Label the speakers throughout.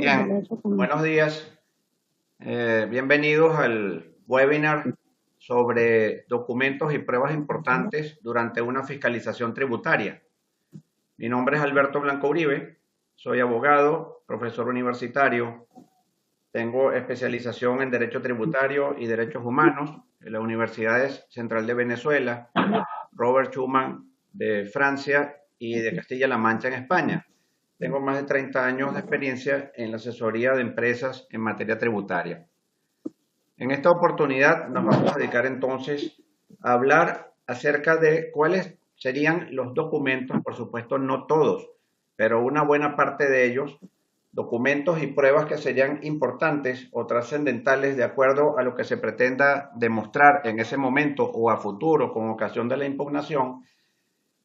Speaker 1: Bien, buenos días. Bienvenidos al webinar sobre documentos y pruebas importantes durante una fiscalización tributaria. Mi nombre es Alberto Blanco Uribe, soy abogado, profesor universitario, tengo especialización en Derecho Tributario y Derechos Humanos en la Universidad Central de Venezuela, Robert Schuman de Francia y de Castilla-La Mancha en España. Tengo más de 30 años de experiencia en la asesoría de empresas en materia tributaria. En esta oportunidad nos vamos a dedicar entonces a hablar acerca de cuáles serían los documentos, por supuesto no todos, pero una buena parte de ellos, documentos y pruebas que serían importantes o trascendentales de acuerdo a lo que se pretenda demostrar en ese momento o a futuro con ocasión de la impugnación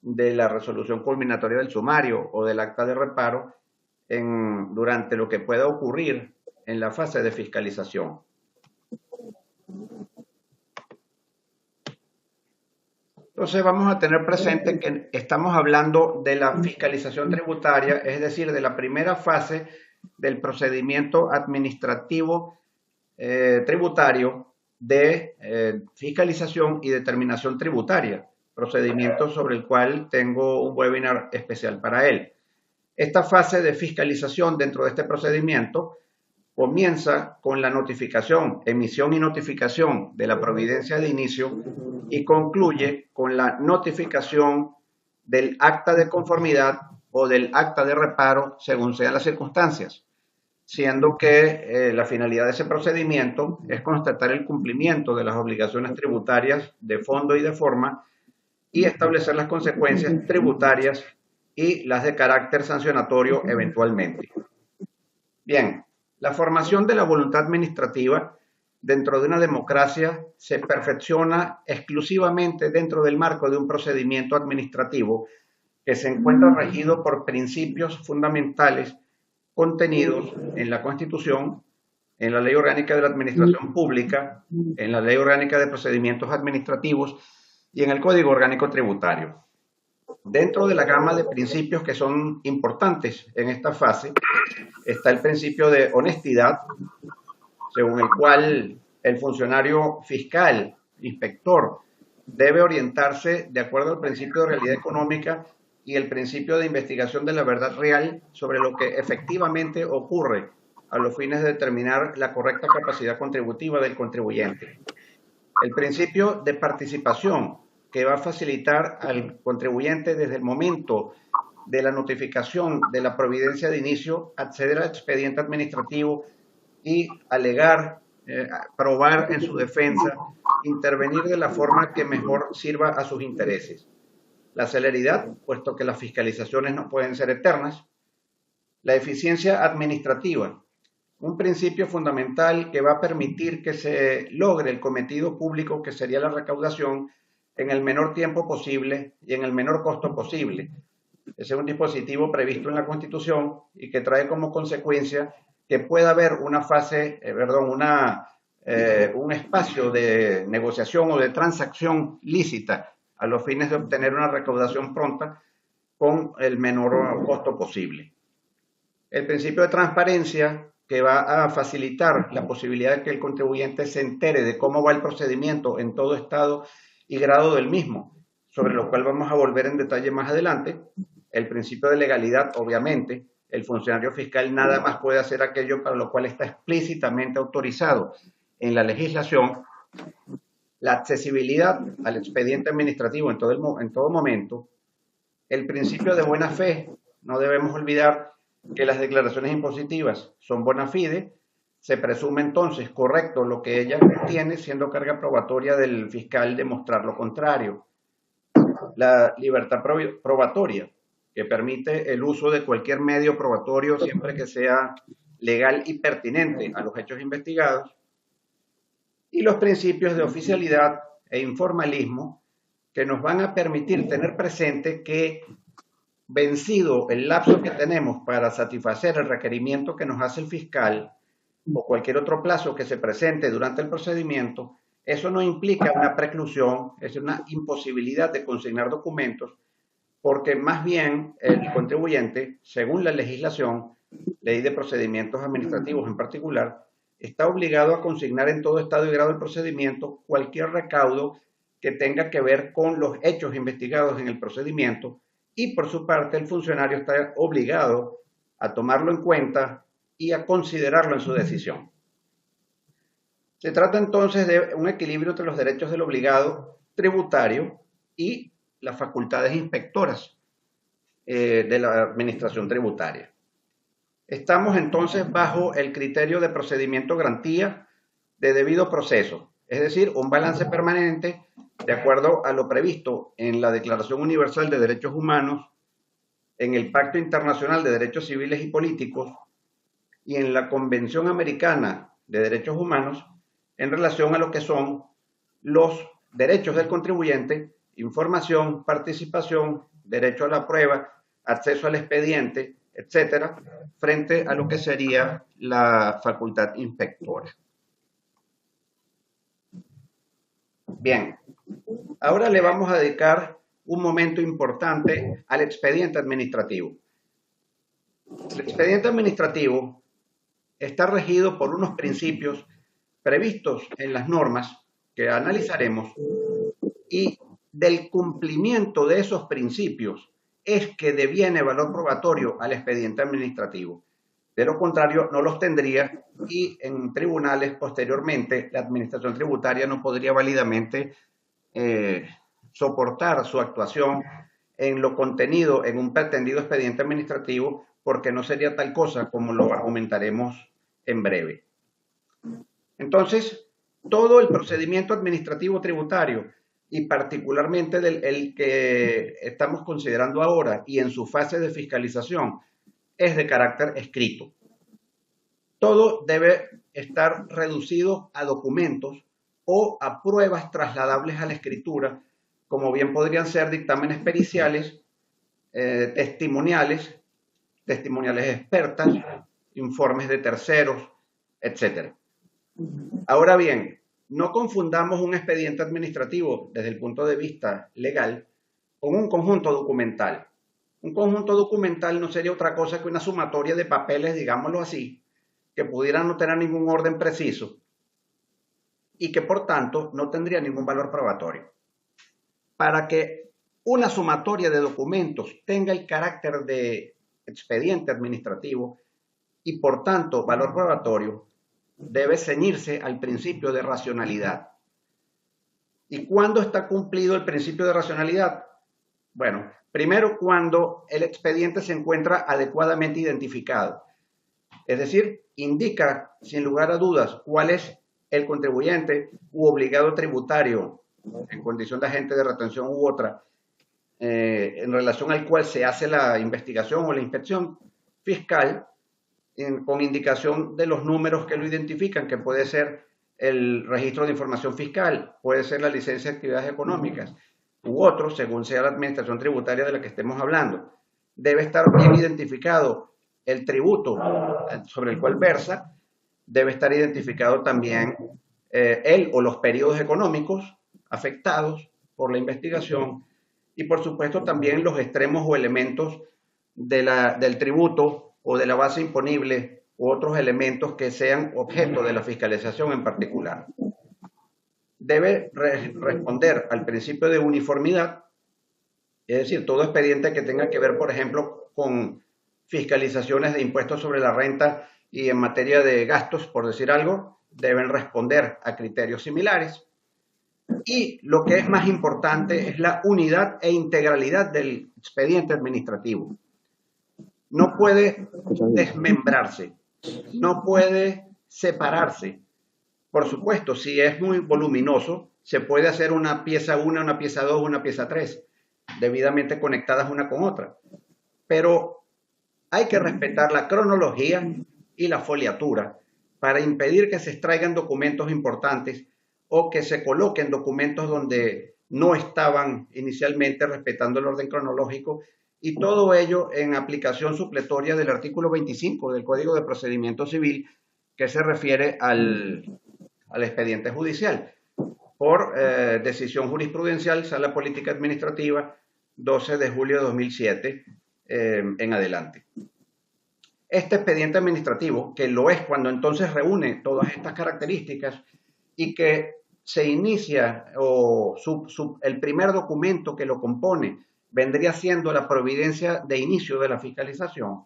Speaker 1: de la resolución culminatoria del sumario o del acta de reparo durante lo que pueda ocurrir en la fase de fiscalización. Entonces vamos a tener presente que estamos hablando de la fiscalización tributaria, es decir, de la primera fase del procedimiento administrativo tributario de fiscalización y determinación tributaria, procedimiento sobre el cual tengo un webinar especial para él. Esta fase de fiscalización dentro de este procedimiento comienza con la notificación, emisión y notificación de la providencia de inicio y concluye con la notificación del acta de conformidad o del acta de reparo según sean las circunstancias, siendo que la finalidad de ese procedimiento es constatar el cumplimiento de las obligaciones tributarias de fondo y de forma y establecer las consecuencias tributarias y las de carácter sancionatorio eventualmente. Bien, la formación de la voluntad administrativa dentro de una democracia se perfecciona exclusivamente dentro del marco de un procedimiento administrativo que se encuentra regido por principios fundamentales contenidos en la Constitución, en la Ley Orgánica de la Administración Pública, en la Ley Orgánica de Procedimientos Administrativos y en el Código Orgánico Tributario. Dentro de la gama de principios que son importantes en esta fase está el principio de honestidad, según el cual el funcionario fiscal, inspector, debe orientarse de acuerdo al principio de realidad económica y el principio de investigación de la verdad real sobre lo que efectivamente ocurre a los fines de determinar la correcta capacidad contributiva del contribuyente. El principio de participación, que va a facilitar al contribuyente desde el momento de la notificación de la providencia de inicio, acceder al expediente administrativo y alegar, probar en su defensa, intervenir de la forma que mejor sirva a sus intereses. La celeridad, puesto que las fiscalizaciones no pueden ser eternas. La eficiencia administrativa, un principio fundamental que va a permitir que se logre el cometido público que sería la recaudación en el menor tiempo posible y en el menor costo posible. Ese es un dispositivo previsto en la Constitución y que trae como consecuencia que pueda haber una fase, un espacio de negociación o de transacción lícita a los fines de obtener una recaudación pronta con el menor costo posible. El principio de transparencia, que va a facilitar la posibilidad de que el contribuyente se entere de cómo va el procedimiento en todo estado y grado del mismo, sobre lo cual vamos a volver en detalle más adelante. El principio de legalidad, obviamente, el funcionario fiscal nada más puede hacer aquello para lo cual está explícitamente autorizado en la legislación. La accesibilidad al expediente administrativo en todo momento. El principio de buena fe, no debemos olvidar que las declaraciones impositivas son bona fide, se presume entonces correcto lo que ella contiene, siendo carga probatoria del fiscal demostrar lo contrario. La libertad probatoria, que permite el uso de cualquier medio probatorio siempre que sea legal y pertinente a los hechos investigados. Y los principios de oficialidad e informalismo, que nos van a permitir tener presente que, vencido el lapso que tenemos para satisfacer el requerimiento que nos hace el fiscal o cualquier otro plazo que se presente durante el procedimiento, eso no implica una preclusión, es una imposibilidad de consignar documentos, porque más bien el contribuyente, según la legislación, Ley de Procedimientos Administrativos en particular, está obligado a consignar en todo estado y grado del procedimiento cualquier recaudo que tenga que ver con los hechos investigados en el procedimiento, y por su parte el funcionario está obligado a tomarlo en cuenta y a considerarlo en su decisión. Se trata entonces de un equilibrio entre los derechos del obligado tributario y las facultades inspectoras de la administración tributaria. Estamos entonces bajo el criterio de procedimiento garantía de debido proceso, es decir, un balance permanente de acuerdo a lo previsto en la Declaración Universal de Derechos Humanos, en el Pacto Internacional de Derechos Civiles y Políticos y en la Convención Americana de Derechos Humanos en relación a lo que son los derechos del contribuyente: información, participación, derecho a la prueba, acceso al expediente, etcétera, frente a lo que sería la facultad inspectora. Bien, ahora le vamos a dedicar un momento importante al expediente administrativo. El expediente administrativo está regido por unos principios previstos en las normas que analizaremos, y del cumplimiento de esos principios es que deviene valor probatorio al expediente administrativo. De lo contrario, no los tendría, y en tribunales posteriormente la administración tributaria no podría válidamente soportar su actuación en lo contenido en un pretendido expediente administrativo, porque no sería tal cosa como lo argumentaremos en breve. Entonces, todo el procedimiento administrativo tributario, y particularmente el que estamos considerando ahora y en su fase de fiscalización, es de carácter escrito. Todo debe estar reducido a documentos o a pruebas trasladables a la escritura, como bien podrían ser dictámenes periciales, testimoniales expertas, informes de terceros, etc. Ahora bien, no confundamos un expediente administrativo desde el punto de vista legal con un conjunto documental. Un conjunto documental no sería otra cosa que una sumatoria de papeles, digámoslo así, que pudieran no tener ningún orden preciso y que por tanto no tendría ningún valor probatorio. Para que una sumatoria de documentos tenga el carácter de expediente administrativo y por tanto valor probatorio, debe ceñirse al principio de racionalidad. ¿Y cuándo está cumplido el principio de racionalidad? Bueno, primero cuando el expediente se encuentra adecuadamente identificado, es decir, indica sin lugar a dudas cuál es el contribuyente u obligado tributario en condición de agente de retención u otra, en relación al cual se hace la investigación o la inspección fiscal, con indicación de los números que lo identifican, que puede ser el registro de información fiscal, puede ser la licencia de actividades económicas u otro, según sea la administración tributaria de la que estemos hablando. Debe estar bien identificado el tributo sobre el cual versa, debe estar identificado también él o los periodos económicos afectados por la investigación, y por supuesto también los extremos o elementos del tributo o de la base imponible u otros elementos que sean objeto de la fiscalización en particular. Debe responder al principio de uniformidad, es decir, todo expediente que tenga que ver, por ejemplo, con fiscalizaciones de impuestos sobre la renta y en materia de gastos, por decir algo, deben responder a criterios similares. Y lo que es más importante es la unidad e integralidad del expediente administrativo. No puede desmembrarse, no puede separarse. Por supuesto, si es muy voluminoso, se puede hacer una pieza 1, una pieza 2, una pieza 3, debidamente conectadas una con otra. Pero hay que respetar la cronología y la foliatura para impedir que se extraigan documentos importantes o que se coloquen documentos donde no estaban inicialmente, respetando el orden cronológico, y todo ello en aplicación supletoria del artículo 25 del Código de Procedimiento Civil, que se refiere al expediente judicial, por decisión jurisprudencial, Sala Política Administrativa, 12 de julio de 2007 en adelante. Este expediente administrativo, que lo es cuando entonces reúne todas estas características y que se inicia o el primer documento que lo compone vendría siendo la providencia de inicio de la fiscalización,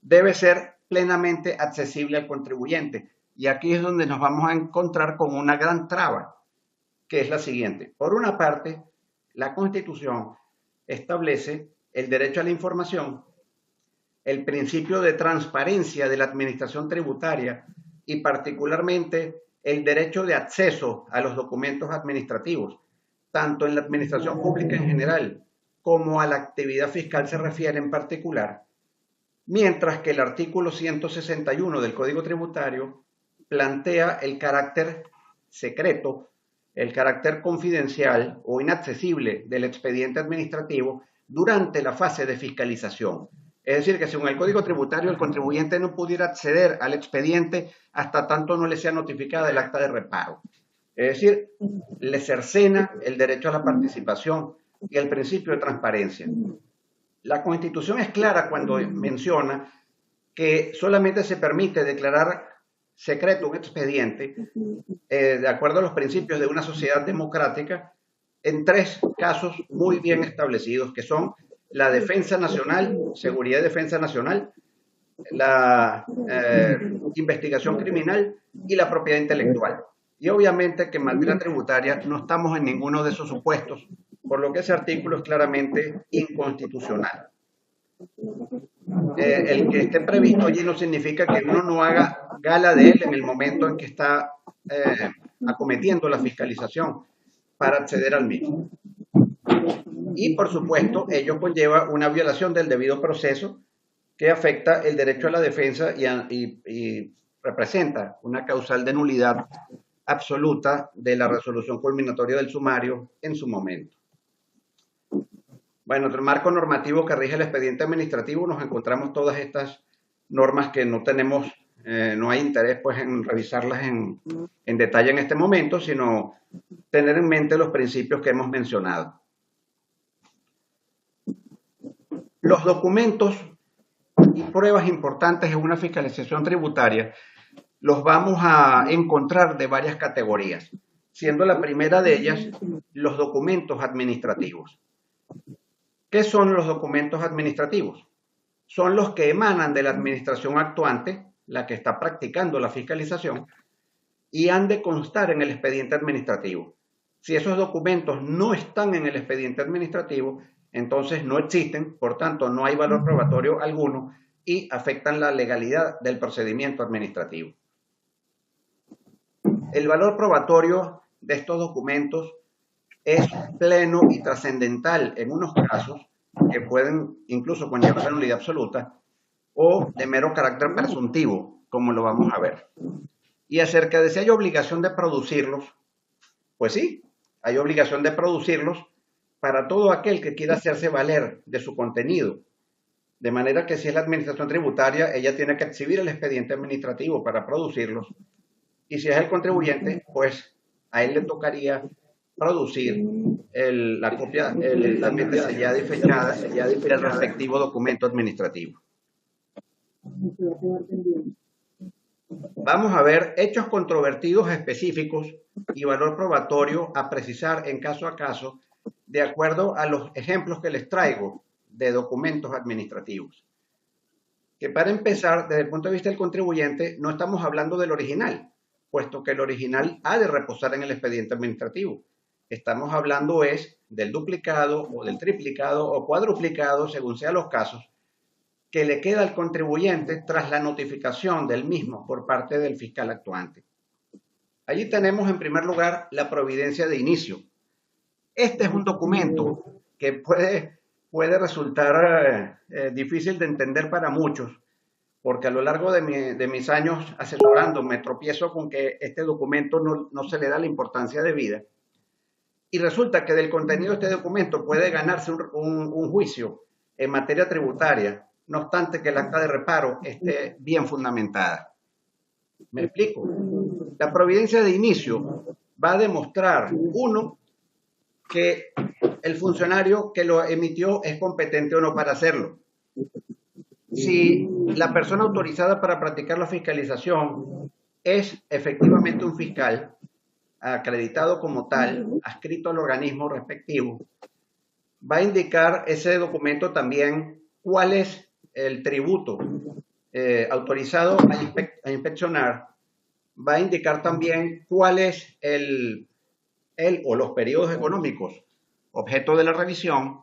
Speaker 1: debe ser plenamente accesible al contribuyente. Y aquí es donde nos vamos a encontrar con una gran traba, que es la siguiente. Por una parte, la Constitución establece el derecho a la información, el principio de transparencia de la administración tributaria y particularmente el derecho de acceso a los documentos administrativos, tanto en la administración pública en general como a la actividad fiscal se refiere en particular, mientras que el artículo 161 del Código Tributario plantea el carácter secreto, el carácter confidencial o inaccesible del expediente administrativo durante la fase de fiscalización. Es decir, que según el Código Tributario, el contribuyente no pudiera acceder al expediente hasta tanto no le sea notificada el acta de reparo. Es decir, le cercena el derecho a la participación y el principio de transparencia. La Constitución es clara cuando menciona que solamente se permite declarar secreto un expediente de acuerdo a los principios de una sociedad democrática en tres casos muy bien establecidos, que son la defensa nacional, seguridad y defensa nacional, la investigación criminal y la propiedad intelectual. Y obviamente que en materia tributaria no estamos en ninguno de esos supuestos, por lo que ese artículo es claramente inconstitucional. El que esté previsto allí no significa que uno no haga gala de él en el momento en que está acometiendo la fiscalización para acceder al mismo. Y por supuesto, ello conlleva una violación del debido proceso que afecta el derecho a la defensa y representa una causal de nulidad absoluta de la resolución culminatoria del sumario en su momento. Bueno, entre el marco normativo que rige el expediente administrativo nos encontramos todas estas normas que no tenemos, no hay interés pues en revisarlas en detalle en este momento, sino tener en mente los principios que hemos mencionado. Los documentos y pruebas importantes en una fiscalización tributaria los vamos a encontrar de varias categorías, siendo la primera de ellas los documentos administrativos. ¿Qué son los documentos administrativos? Son los que emanan de la administración actuante, la que está practicando la fiscalización, y han de constar en el expediente administrativo. Si esos documentos no están en el expediente administrativo, entonces no existen, por tanto no hay valor probatorio alguno y afectan la legalidad del procedimiento administrativo. El valor probatorio de estos documentos es pleno y trascendental en unos casos que pueden incluso conllevar la nulidad absoluta o de mero carácter presuntivo, como lo vamos a ver. Y acerca de si hay obligación de producirlos, pues sí, hay obligación de producirlos para todo aquel que quiera hacerse valer de su contenido. De manera que si es la administración tributaria, ella tiene que exhibir el expediente administrativo para producirlos. Y si es el contribuyente, pues a él le tocaría producir la copia debidamente sellada y fechada del respectivo documento administrativo. Vamos a ver hechos controvertidos específicos y valor probatorio a precisar en caso a caso de acuerdo a los ejemplos que les traigo de documentos administrativos. Que para empezar, desde el punto de vista del contribuyente, no estamos hablando del original, puesto que el original ha de reposar en el expediente administrativo. Estamos hablando del duplicado o del triplicado o cuadruplicado, según sean los casos, que le queda al contribuyente tras la notificación del mismo por parte del fiscal actuante. Allí tenemos en primer lugar la providencia de inicio. Este es un documento que puede resultar difícil de entender para muchos, porque a lo largo de mis años asesorando me tropiezo con que este documento no se le da la importancia debida. Y resulta que del contenido de este documento puede ganarse un juicio en materia tributaria, no obstante que el acta de reparo esté bien fundamentada. ¿Me explico? La providencia de inicio va a demostrar, uno, que el funcionario que lo emitió es competente o no para hacerlo. si la persona autorizada para practicar la fiscalización es efectivamente un fiscal acreditado como tal, adscrito al organismo respectivo, va a indicar ese documento también cuál es el tributo autorizado a inspeccionar, va a indicar también cuál es el o los periodos económicos objeto de la revisión,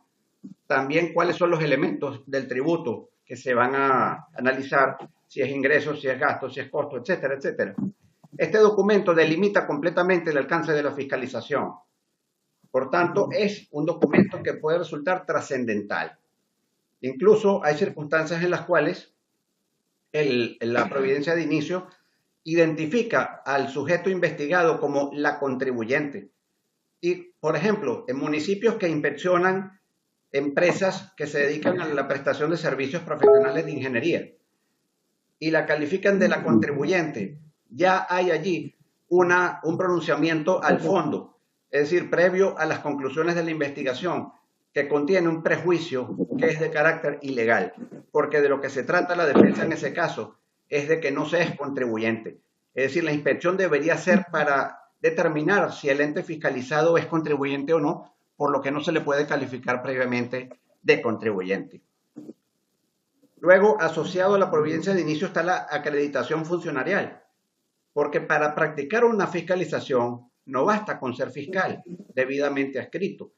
Speaker 1: también cuáles son los elementos del tributo que se van a analizar, si es ingreso, si es gasto, si es costo, etcétera, etcétera. Este documento delimita completamente el alcance de la fiscalización. Por tanto, es un documento que puede resultar trascendental. Incluso hay circunstancias en las cuales la providencia de inicio identifica al sujeto investigado como la contribuyente. Y, por ejemplo, en municipios que inspeccionan empresas que se dedican a la prestación de servicios profesionales de ingeniería y la califican de la contribuyente, ya hay allí un pronunciamiento al fondo, es decir, previo a las conclusiones de la investigación, que contiene un prejuicio que es de carácter ilegal, porque de lo que se trata la defensa en ese caso es de que no se es contribuyente. Es decir, la inspección debería ser para determinar si el ente fiscalizado es contribuyente o no, por lo que no se le puede calificar previamente de contribuyente. Luego, asociado a la providencia de inicio está la acreditación funcionarial, porque para practicar una fiscalización no basta con ser fiscal debidamente adscrito,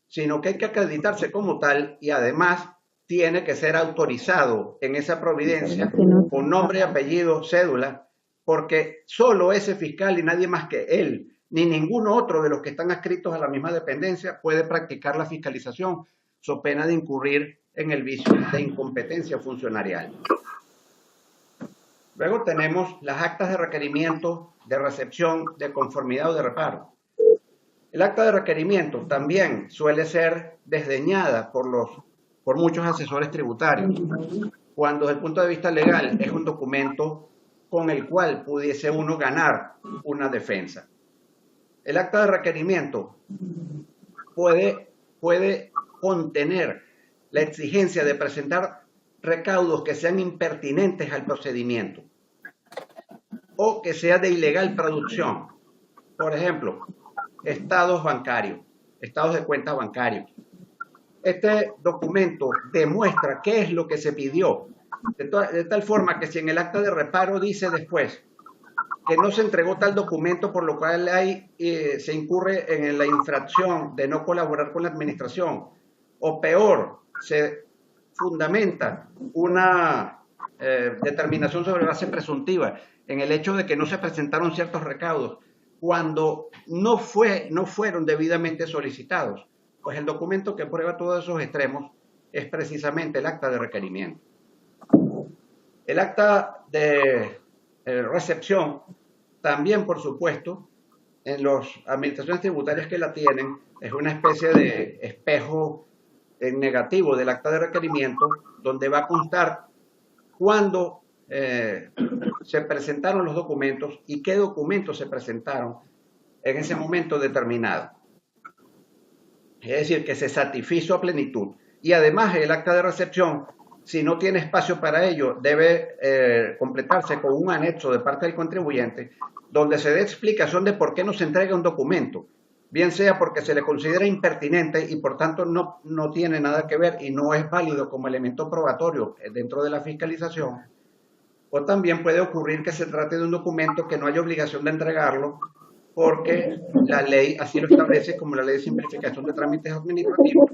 Speaker 1: sino que hay que acreditarse como tal y además tiene que ser autorizado en esa providencia con nombre, apellido, cédula, porque solo ese fiscal y nadie más que él, ni ninguno otro de los que están adscritos a la misma dependencia puede practicar la fiscalización, so pena de incurrir en el vicio de incompetencia funcionarial. Luego tenemos las actas de requerimiento, de recepción, de conformidad o de reparo. El acta de requerimiento también suele ser desdeñada por muchos asesores tributarios, cuando desde el punto de vista legal es un documento con el cual pudiese uno ganar una defensa. El acta de requerimiento puede contener la exigencia de presentar recaudos que sean impertinentes al procedimiento o que sea de ilegal producción. Por ejemplo, estados bancarios, estados de cuenta bancarios. Este documento demuestra qué es lo que se pidió, de tal forma que si en el acta de reparo dice después que no se entregó tal documento, por lo cual se incurre en la infracción de no colaborar con la administración, o peor, se fundamenta una determinación sobre base presuntiva en el hecho de que no se presentaron ciertos recaudos cuando no fueron debidamente solicitados, pues el documento que prueba todos esos extremos es precisamente el acta de requerimiento. El acta de recepción también, por supuesto, en las administraciones tributarias que la tienen, es una especie de espejo negativo del acta de requerimiento, donde va a constar cuándo se presentaron los documentos y qué documentos se presentaron en ese momento determinado. Es decir, que se satisfizo a plenitud. Y además el acta de recepción, si no tiene espacio para ello, debe completarse con un anexo de parte del contribuyente, donde se dé explicación de por qué no se entrega un documento, bien sea porque se le considera impertinente y por tanto no tiene nada que ver y no es válido como elemento probatorio dentro de la fiscalización, o también puede ocurrir que se trate de un documento que no haya obligación de entregarlo porque la ley así lo establece, como la ley de simplificación de trámites administrativos,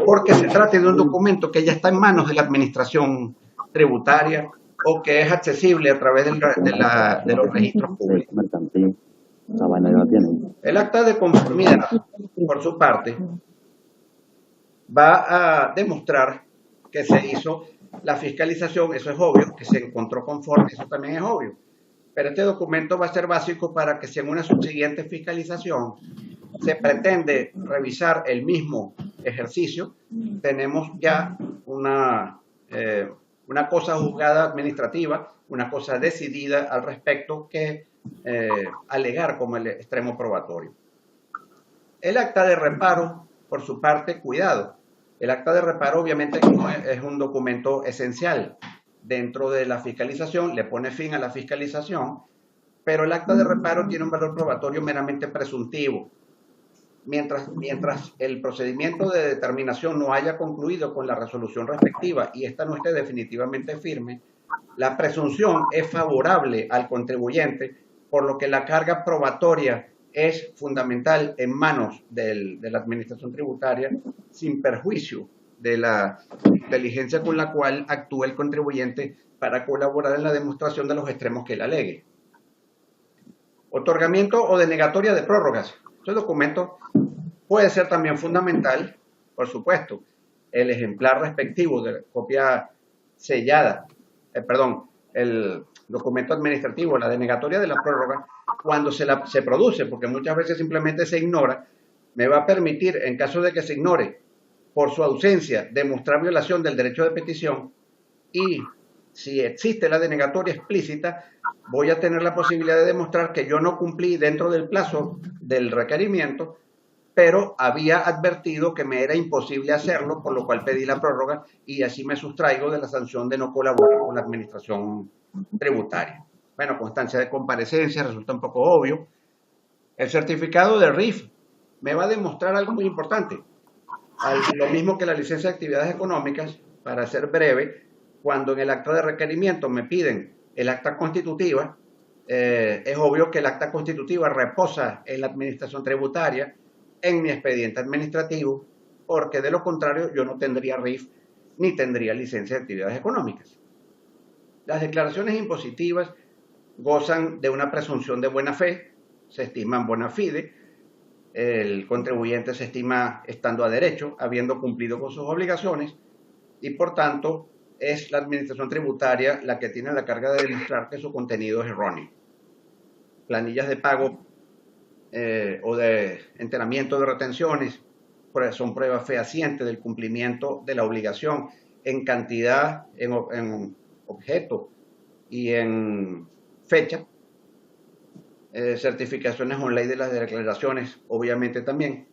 Speaker 1: porque se trate de un documento que ya está en manos de la administración tributaria o que es accesible a través de los registros públicos. El acta de conformidad, por su parte, va a demostrar que se hizo la fiscalización, eso es obvio, que se encontró conforme, eso también es obvio. Pero este documento va a ser básico para que si en una subsiguiente fiscalización se pretende revisar el mismo ejercicio, tenemos ya una cosa juzgada administrativa, una cosa decidida al respecto que alegar como el extremo probatorio. El acta de reparo, por su parte, cuidado, El acta de reparo obviamente es un documento esencial dentro de la fiscalización, le pone fin a la fiscalización, pero el acta de reparo tiene un valor probatorio meramente presuntivo. Mientras el procedimiento de determinación no haya concluido con la resolución respectiva y esta no esté definitivamente firme, la presunción es favorable al contribuyente, por lo que la carga probatoria es fundamental en manos de la administración tributaria, sin perjuicio de la inteligencia con la cual actúa el contribuyente para colaborar en la demostración de los extremos que él alegue. Otorgamiento o denegatoria de prórrogas. Este documento puede ser también fundamental, por supuesto. El ejemplar respectivo de la copia sellada, el documento administrativo, la denegatoria de la prórroga, cuando se produce, porque muchas veces simplemente se ignora, me va a permitir, en caso de que se ignore por su ausencia, demostrar violación del derecho de petición, y si existe la denegatoria explícita, voy a tener la posibilidad de demostrar que yo no cumplí dentro del plazo del requerimiento, pero había advertido que me era imposible hacerlo, por lo cual pedí la prórroga y así me sustraigo de la sanción de no colaborar con la administración tributaria. Bueno, constancia de comparecencia resulta un poco obvio. El certificado de RIF me va a demostrar algo muy importante. Lo mismo que la licencia de actividades económicas, para ser breve, cuando en el acta de requerimiento me piden el acta constitutiva, es obvio que el acta constitutiva reposa en la administración tributaria, en mi expediente administrativo, porque de lo contrario yo no tendría RIF ni tendría licencia de actividades económicas. Las declaraciones impositivas gozan de una presunción de buena fe, se estiman bona fide, el contribuyente se estima estando a derecho, habiendo cumplido con sus obligaciones, y por tanto es la administración tributaria la que tiene la carga de demostrar que su contenido es erróneo. Planillas de pago o de enteramiento de retenciones son pruebas fehacientes del cumplimiento de la obligación en cantidad, en objeto y en fecha. Certificaciones online de las declaraciones, obviamente también.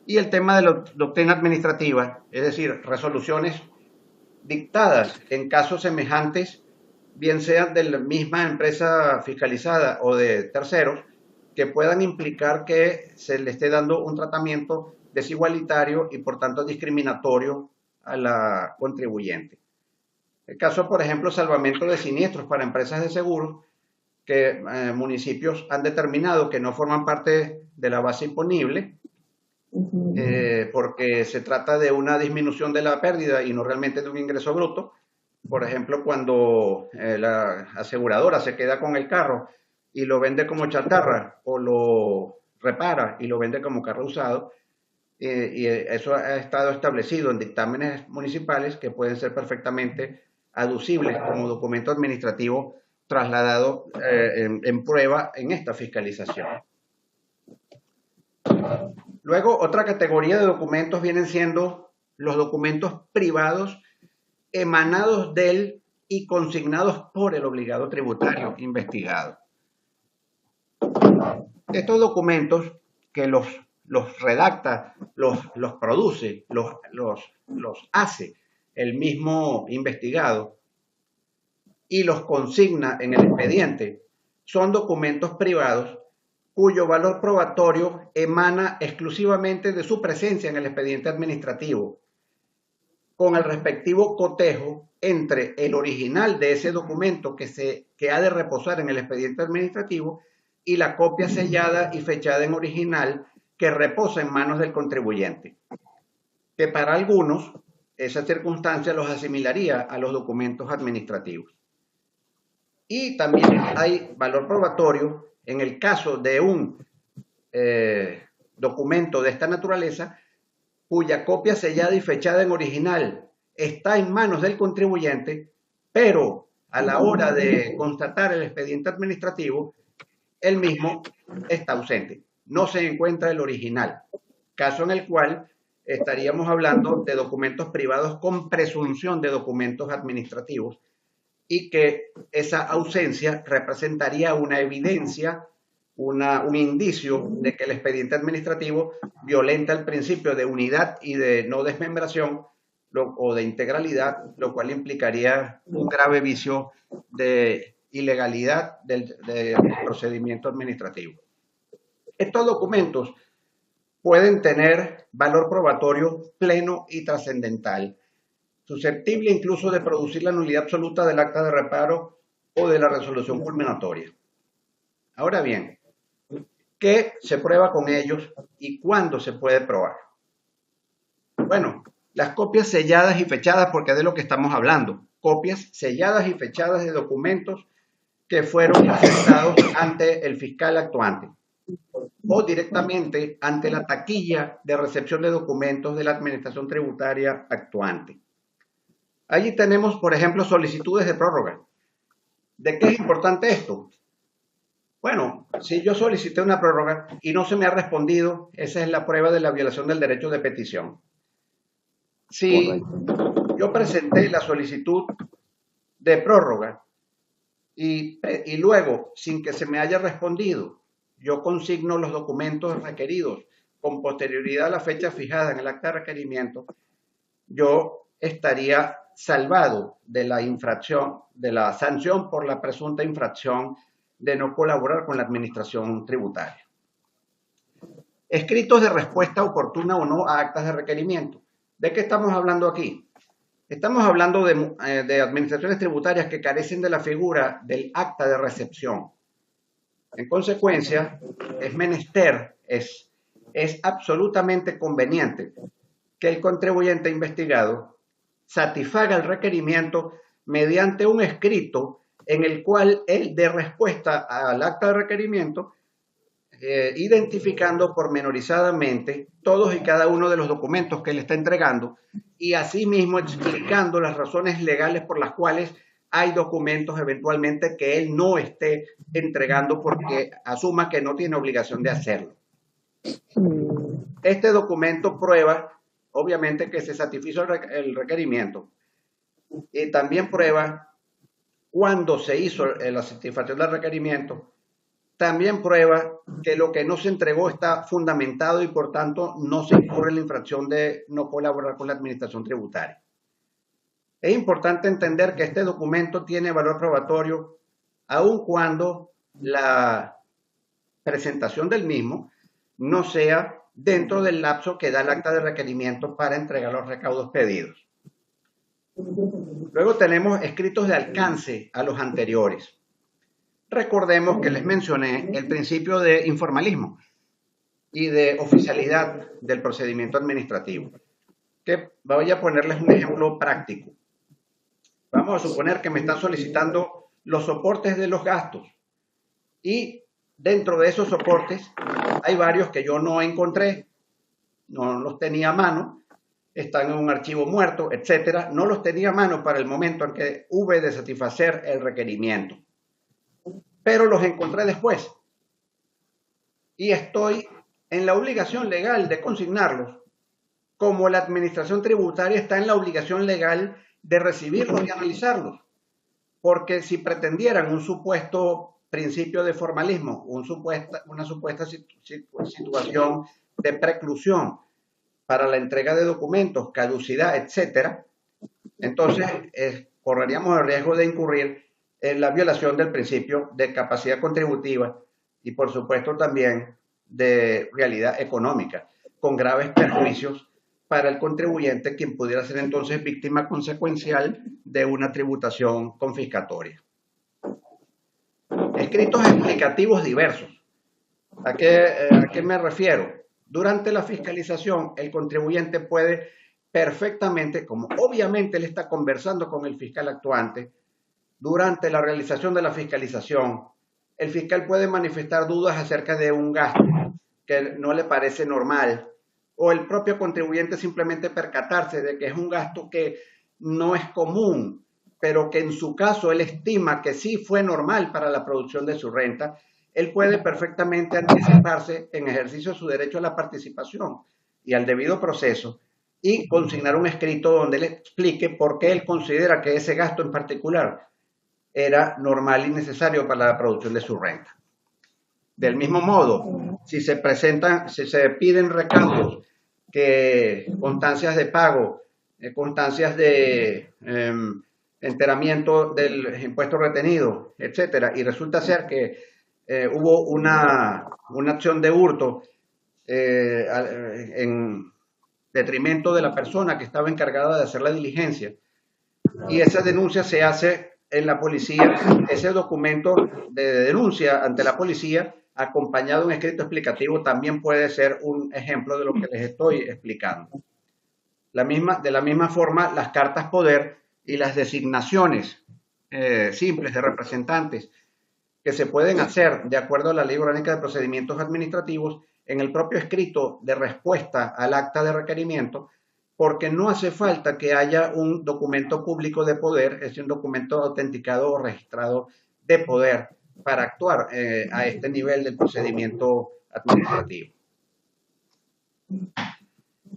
Speaker 1: Y el tema de la doctrina administrativa, es decir, resoluciones dictadas en casos semejantes, bien sean de la misma empresa fiscalizada o de terceros, que puedan implicar que se le esté dando un tratamiento desigualitario y por tanto discriminatorio a la contribuyente. El caso, por ejemplo, salvamento de siniestros para empresas de seguros, que municipios han determinado que no forman parte de la base imponible, porque se trata de una disminución de la pérdida y no realmente de un ingreso bruto. Por ejemplo, cuando la aseguradora se queda con el carro y lo vende como chatarra o lo repara y lo vende como carro usado, y eso ha estado establecido en dictámenes municipales que pueden ser perfectamente aducibles como documento administrativo trasladado en prueba en esta fiscalización. Luego, otra categoría de documentos vienen siendo los documentos privados emanados del y consignados por el obligado tributario investigado. Estos documentos que los redacta, los produce, los hace el mismo investigado y los consigna en el expediente, son documentos privados cuyo valor probatorio emana exclusivamente de su presencia en el expediente administrativo, con el respectivo cotejo entre el original de ese documento que ha de reposar en el expediente administrativo y la copia sellada y fechada en original que reposa en manos del contribuyente, que para algunos esa circunstancia los asimilaría a los documentos administrativos. Y también hay valor probatorio en el caso de un documento de esta naturaleza cuya copia sellada y fechada en original está en manos del contribuyente, pero a la hora de constatar el expediente administrativo, el mismo está ausente, no se encuentra el original, caso en el cual estaríamos hablando de documentos privados con presunción de documentos administrativos y que esa ausencia representaría una evidencia un indicio de que el expediente administrativo violenta el principio de unidad y de no desmembración o de integralidad, lo cual implicaría un grave vicio de ilegalidad del procedimiento administrativo. Estos documentos pueden tener valor probatorio pleno y trascendental, susceptible incluso de producir la nulidad absoluta del acta de reparo o de la resolución culminatoria. Ahora bien, ¿qué se prueba con ellos y cuándo se puede probar? Bueno, las copias selladas y fechadas, porque es de lo que estamos hablando, copias selladas y fechadas de documentos que fueron presentados ante el fiscal actuante o directamente ante la taquilla de recepción de documentos de la Administración Tributaria actuante. Allí tenemos, por ejemplo, solicitudes de prórroga. ¿De qué es importante esto? Bueno, si yo solicité una prórroga y no se me ha respondido, esa es la prueba de la violación del derecho de petición. Si yo presenté la solicitud de prórroga y luego, sin que se me haya respondido, yo consigno los documentos requeridos con posterioridad a la fecha fijada en el acta de requerimiento, yo estaría salvado de la infracción, de la sanción por la presunta infracción de no colaborar con la administración tributaria. Escritos de respuesta oportuna o no a actas de requerimiento. ¿De qué estamos hablando aquí? Estamos hablando de administraciones tributarias que carecen de la figura del acta de recepción. En consecuencia, es menester, es absolutamente conveniente que el contribuyente investigado satisfaga el requerimiento mediante un escrito en el cual él dé respuesta al acta de requerimiento, identificando pormenorizadamente todos y cada uno de los documentos que le está entregando y asimismo explicando las razones legales por las cuales hay documentos eventualmente que él no esté entregando porque asuma que no tiene obligación de hacerlo. Este documento prueba, obviamente, que se satisfizo el requerimiento y también prueba cuándo se hizo la satisfacción del requerimiento. También prueba que lo que no se entregó está fundamentado y por tanto no se incurre en la infracción de no colaborar con la administración tributaria. Es importante entender que este documento tiene valor probatorio aun cuando la presentación del mismo no sea dentro del lapso que da el acta de requerimiento para entregar los recaudos pedidos. Luego tenemos escritos de alcance a los anteriores. Recordemos que les mencioné el principio de informalismo y de oficialidad del procedimiento administrativo. Que voy a ponerles un ejemplo práctico. Vamos a suponer que me están solicitando los soportes de los gastos y dentro de esos soportes hay varios que yo no encontré, no los tenía a mano, están en un archivo muerto, etcétera. No los tenía a mano para el momento en que hube de satisfacer el requerimiento, pero los encontré después y estoy en la obligación legal de consignarlos, como la administración tributaria está en la obligación legal de recibirlos y analizarlos, porque si pretendieran un supuesto principio de formalismo, una supuesta situación de preclusión para la entrega de documentos, caducidad, etcétera, entonces correríamos el riesgo de incurrir en la violación del principio de capacidad contributiva y por supuesto también de realidad económica, con graves perjuicios para el contribuyente, quien pudiera ser entonces víctima consecuencial de una tributación confiscatoria. Escritos explicativos diversos. ¿A qué me refiero? Durante la fiscalización, el contribuyente puede perfectamente, como obviamente él está conversando con el fiscal actuante, durante la realización de la fiscalización, el fiscal puede manifestar dudas acerca de un gasto que no le parece normal, o el propio contribuyente simplemente percatarse de que es un gasto que no es común, pero que en su caso él estima que sí fue normal para la producción de su renta. Él puede perfectamente anticiparse en ejercicio de su derecho a la participación y al debido proceso y consignar un escrito donde él explique por qué él considera que ese gasto en particular era normal y necesario para la producción de su renta. Del mismo modo, si se piden recaudos, que constancias de pago, constancias de enteramiento del impuesto retenido, etcétera, y resulta ser que hubo una acción de hurto en detrimento de la persona que estaba encargada de hacer la diligencia, y esa denuncia se hace en la policía, ese documento de denuncia ante la policía acompañado de un escrito explicativo también puede ser un ejemplo de lo que les estoy explicando. De la misma forma, las cartas poder y las designaciones simples de representantes que se pueden hacer de acuerdo a la Ley Orgánica de Procedimientos Administrativos en el propio escrito de respuesta al acta de requerimiento, porque no hace falta que haya un documento público de poder, es un documento autenticado o registrado de poder para actuar a este nivel del procedimiento administrativo.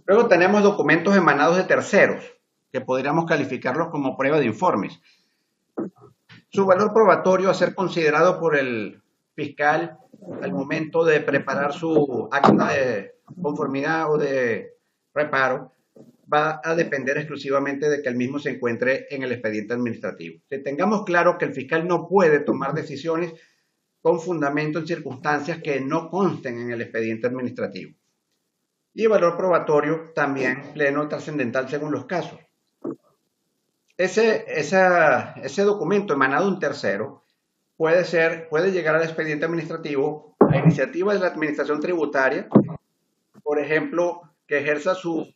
Speaker 1: Luego tenemos documentos emanados de terceros, que podríamos calificarlos como prueba de informes. Su valor probatorio a ser considerado por el fiscal al momento de preparar su acta de conformidad o de reparo va a depender exclusivamente de que el mismo se encuentre en el expediente administrativo. Que tengamos claro que el fiscal no puede tomar decisiones con fundamento en circunstancias que no consten en el expediente administrativo. Y el valor probatorio también pleno y trascendental según los casos. Ese documento emanado de un tercero puede llegar al expediente administrativo a iniciativa de la administración tributaria, por ejemplo, que ejerza su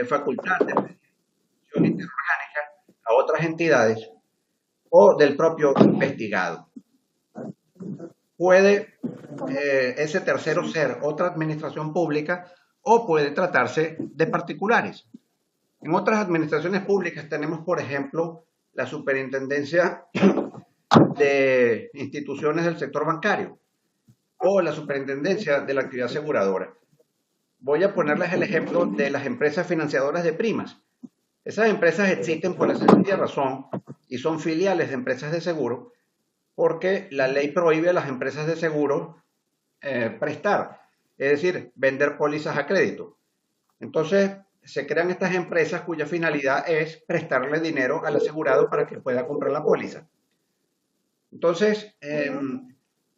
Speaker 1: facultad de petición interorgánica a otras entidades o del propio investigado. Puede ese tercero ser otra administración pública o puede tratarse de particulares. En otras administraciones públicas tenemos, por ejemplo, la Superintendencia de Instituciones del Sector Bancario o la Superintendencia de la Actividad Aseguradora. Voy a ponerles el ejemplo de las empresas financiadoras de primas. Esas empresas existen por la sencilla razón y son filiales de empresas de seguro porque la ley prohíbe a las empresas de seguro prestar, es decir, vender pólizas a crédito. Entonces, se crean estas empresas cuya finalidad es prestarle dinero al asegurado para que pueda comprar la póliza. Entonces,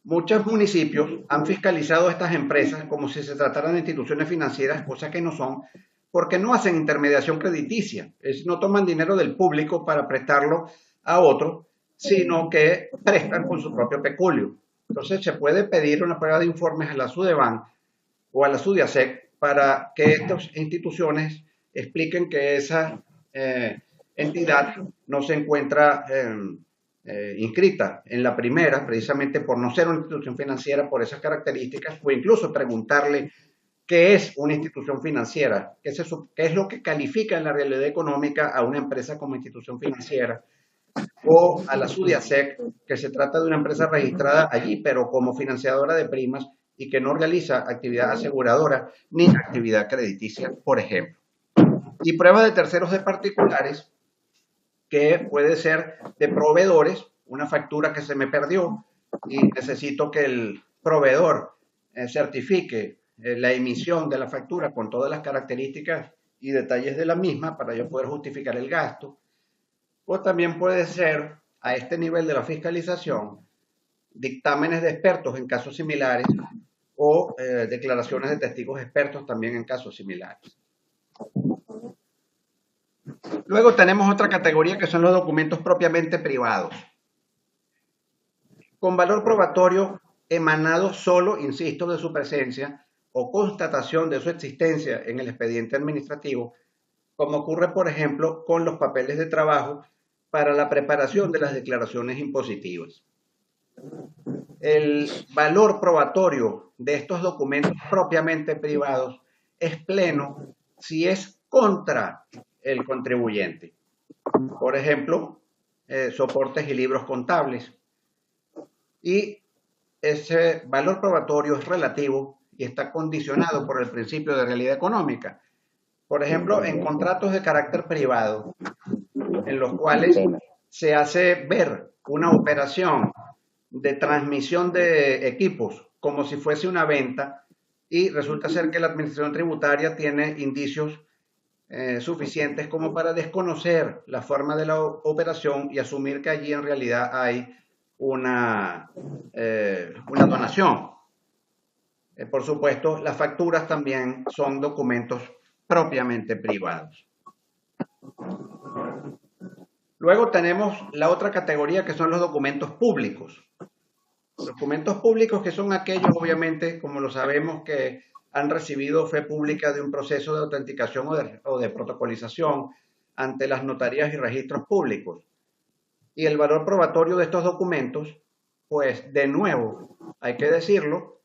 Speaker 1: muchos municipios han fiscalizado estas empresas como si se trataran de instituciones financieras, cosa que no son, porque no hacen intermediación crediticia, no toman dinero del público para prestarlo a otro, sino que prestan con su propio peculio. Entonces, se puede pedir una prueba de informes a la SUDEBAN o a la SUDIASEC para que estas instituciones expliquen que esa entidad no se encuentra inscrita en la primera, precisamente por no ser una institución financiera por esas características, o incluso preguntarle qué es una institución financiera, qué es lo que califica en la realidad económica a una empresa como institución financiera, o a la SUDIASEC, que se trata de una empresa registrada allí, pero como financiadora de primas y que no realiza actividad aseguradora ni actividad crediticia, por ejemplo. Y prueba de terceros de particulares, que puede ser de proveedores, una factura que se me perdió y necesito que el proveedor certifique la emisión de la factura con todas las características y detalles de la misma para yo poder justificar el gasto. O también puede ser, a este nivel de la fiscalización, dictámenes de expertos en casos similares o declaraciones de testigos expertos también en casos similares. Luego tenemos otra categoría que son los documentos propiamente privados, con valor probatorio emanado solo, insisto, de su presencia o constatación de su existencia en el expediente administrativo, como ocurre, por ejemplo, con los papeles de trabajo para la preparación de las declaraciones impositivas. El valor probatorio de estos documentos propiamente privados es pleno si es contra el contribuyente. Por ejemplo, soportes y libros contables. Y ese valor probatorio es relativo y está condicionado por el principio de realidad económica. Por ejemplo, en contratos de carácter privado, en los cuales se hace ver una operación de transmisión de equipos como si fuese una venta y resulta ser que la administración tributaria tiene indicios suficientes como para desconocer la forma de la operación y asumir que allí en realidad hay una donación. Por supuesto, las facturas también son documentos propiamente privados. Luego tenemos la otra categoría que son los documentos públicos. Documentos públicos que son aquellos, obviamente, como lo sabemos, que han recibido fe pública de un proceso de autenticación o de protocolización ante las notarías y registros públicos. Y el valor probatorio de estos documentos, pues de nuevo, hay que decirlo,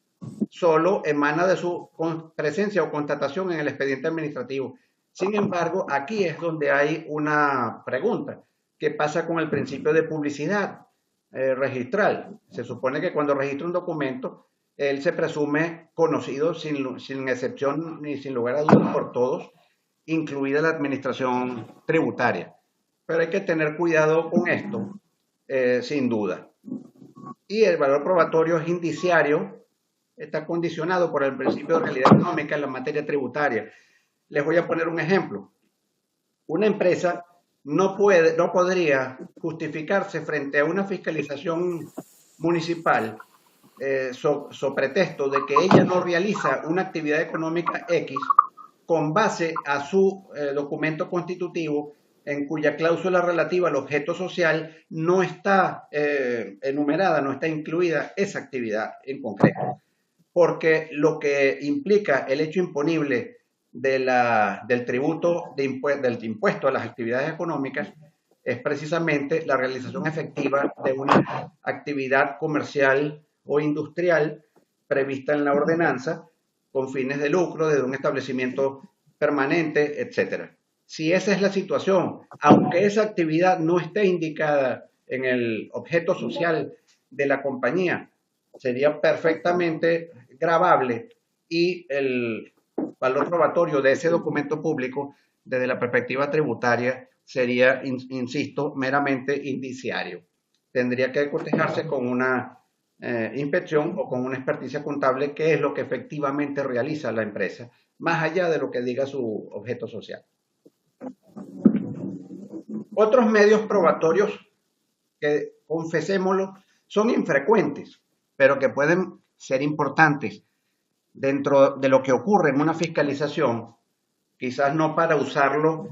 Speaker 1: solo emana de su presencia o constatación en el expediente administrativo. Sin embargo, aquí es donde hay una pregunta. ¿Qué pasa con el principio de publicidad registral? Se supone que cuando registra un documento, él se presume conocido sin excepción ni sin lugar a dudas por todos, incluida la administración tributaria. Pero hay que tener cuidado con esto, sin duda. Y el valor probatorio es indiciario, está condicionado por el principio de realidad económica en la materia tributaria. Les voy a poner un ejemplo. Una empresa no podría justificarse frente a una fiscalización municipal so pretexto de que ella no realiza una actividad económica X con base a su documento constitutivo en cuya cláusula relativa al objeto social no está enumerada, no está incluida esa actividad en concreto. Porque lo que implica el hecho imponible del tributo del impuesto a las actividades económicas es precisamente la realización efectiva de una actividad comercial o industrial prevista en la ordenanza con fines de lucro desde un establecimiento permanente, etcétera. Si esa es la situación, aunque esa actividad no esté indicada en el objeto social de la compañía, sería perfectamente gravable y el valor probatorio de ese documento público desde la perspectiva tributaria sería, insisto, meramente indiciario. Tendría que cotejarse con una inspección o con una experticia contable, que es lo que efectivamente realiza la empresa, más allá de lo que diga su objeto social. Otros medios probatorios que, confesémoslo, son infrecuentes, pero que pueden ser importantes dentro de lo que ocurre en una fiscalización, quizás no para usarlo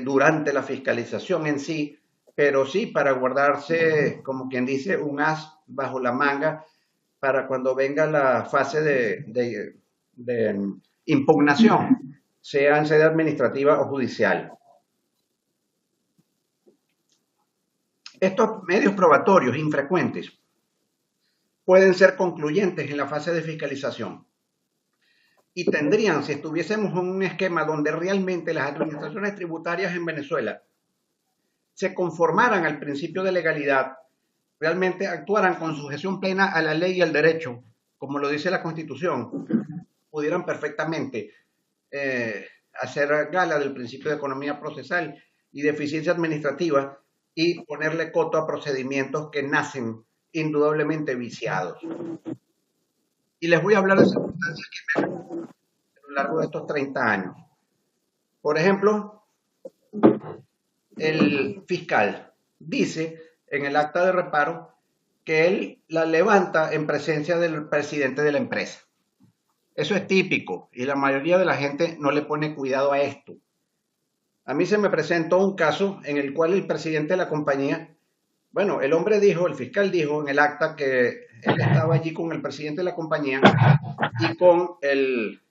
Speaker 1: durante la fiscalización en sí, pero sí para guardarse, como quien dice, un as bajo la manga para cuando venga la fase de impugnación, sea en sede administrativa o judicial. Estos medios probatorios infrecuentes pueden ser concluyentes en la fase de fiscalización y tendrían, si estuviésemos en un esquema donde realmente las administraciones tributarias en Venezuela se conformaran al principio de legalidad, realmente actuaran con sujeción plena a la ley y al derecho, como lo dice la Constitución, pudieran perfectamente hacer gala del principio de economía procesal y de eficiencia administrativa y ponerle coto a procedimientos que nacen indudablemente viciados. Y les voy a hablar de circunstancias que me han ocurrido a lo largo de estos 30 años. Por ejemplo, el fiscal dice en el acta de reparo que él la levanta en presencia del presidente de la empresa. Eso es típico y la mayoría de la gente no le pone cuidado a esto. A mí se me presentó un caso en el cual el presidente de la compañía, bueno, el hombre dijo, el fiscal dijo en el acta que él estaba allí con el presidente de la compañía y con el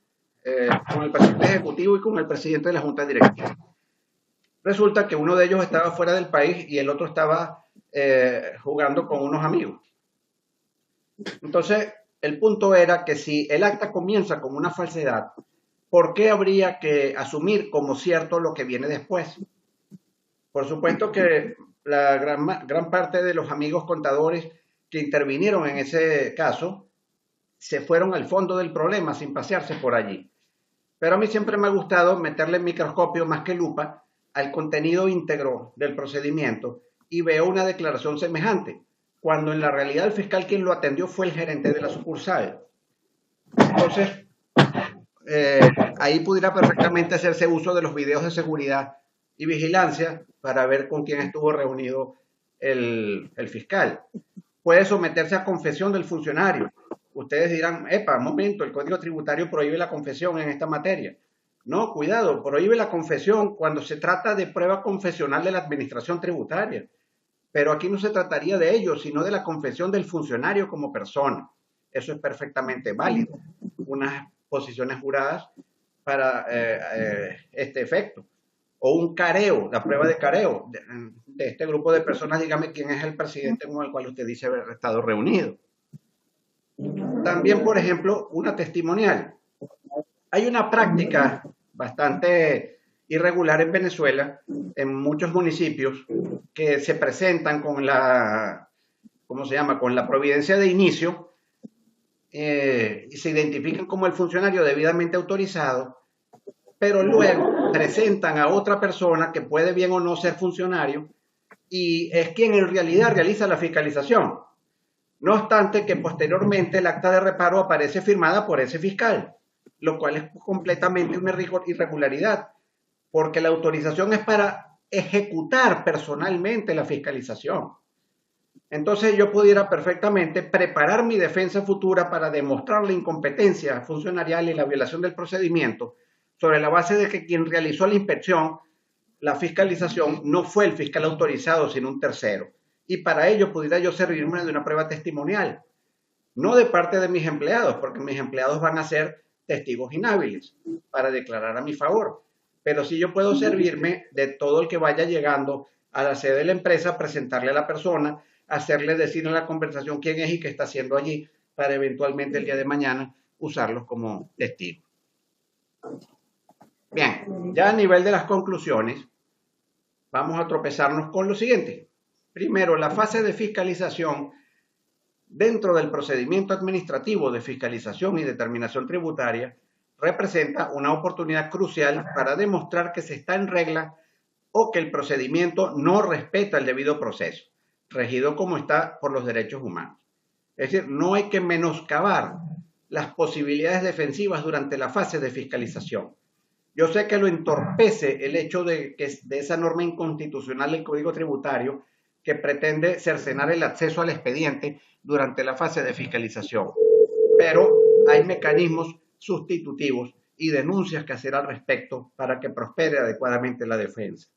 Speaker 1: presidente ejecutivo y con el presidente de la junta directiva. Resulta que uno de ellos estaba fuera del país y el otro estaba jugando con unos amigos. Entonces, el punto era que si el acta comienza con una falsedad, ¿por qué habría que asumir como cierto lo que viene después? Por supuesto que la gran parte de los amigos contadores que intervinieron en ese caso se fueron al fondo del problema sin pasearse por allí. Pero a mí siempre me ha gustado meterle microscopio más que lupa al contenido íntegro del procedimiento y veo una declaración semejante. cuando en la realidad el fiscal quien lo atendió fue el gerente de la sucursal. Entonces, ahí pudiera perfectamente hacerse uso de los videos de seguridad y vigilancia para ver con quién estuvo reunido el fiscal. Puede someterse a confesión del funcionario. Ustedes dirán, epa, un momento, el Código Tributario prohíbe la confesión en esta materia. No, cuidado, prohíbe la confesión cuando se trata de prueba confesional de la administración tributaria. Pero aquí no se trataría de ello, sino de la confesión del funcionario como persona. Eso es perfectamente válido. Unas posiciones juradas para este efecto. O un careo, la prueba de careo de este grupo de personas, dígame quién es el presidente con el cual usted dice haber estado reunido. También, por ejemplo, una testimonial. Hay una práctica bastante irregular en Venezuela, en muchos municipios, que se presentan con la, ¿cómo se llama?, con la providencia de inicio, y se identifican como el funcionario debidamente autorizado, pero luego presentan a otra persona que puede bien o no ser funcionario y es quien en realidad realiza la fiscalización. No obstante que posteriormente el acta de reparo aparece firmada por ese fiscal, lo cual es completamente una irregularidad, porque la autorización es para ejecutar personalmente la fiscalización. Entonces yo pudiera perfectamente preparar mi defensa futura para demostrar la incompetencia funcionarial y la violación del procedimiento sobre la base de que quien realizó la inspección, la fiscalización, no fue el fiscal autorizado, sino un tercero. Y para ello pudiera yo servirme de una prueba testimonial, no de parte de mis empleados, porque mis empleados van a ser testigos inhábiles para declarar a mi favor. Pero sí yo puedo servirme de todo el que vaya llegando a la sede de la empresa, presentarle a la persona, hacerle decir en la conversación quién es y qué está haciendo allí, para eventualmente el día de mañana usarlos como testigos. Bien, ya a nivel de las conclusiones, vamos a tropezarnos con lo siguiente. Primero, la fase de fiscalización dentro del procedimiento administrativo de fiscalización y determinación tributaria representa una oportunidad crucial para demostrar que se está en regla o que el procedimiento no respeta el debido proceso, regido como está por los derechos humanos. Es decir, no hay que menoscabar las posibilidades defensivas durante la fase de fiscalización. Yo sé que lo entorpece el hecho de esa norma inconstitucional del Código Tributario que pretende cercenar el acceso al expediente durante la fase de fiscalización. Pero hay mecanismos sustitutivos y denuncias que hacer al respecto para que prospere adecuadamente la defensa.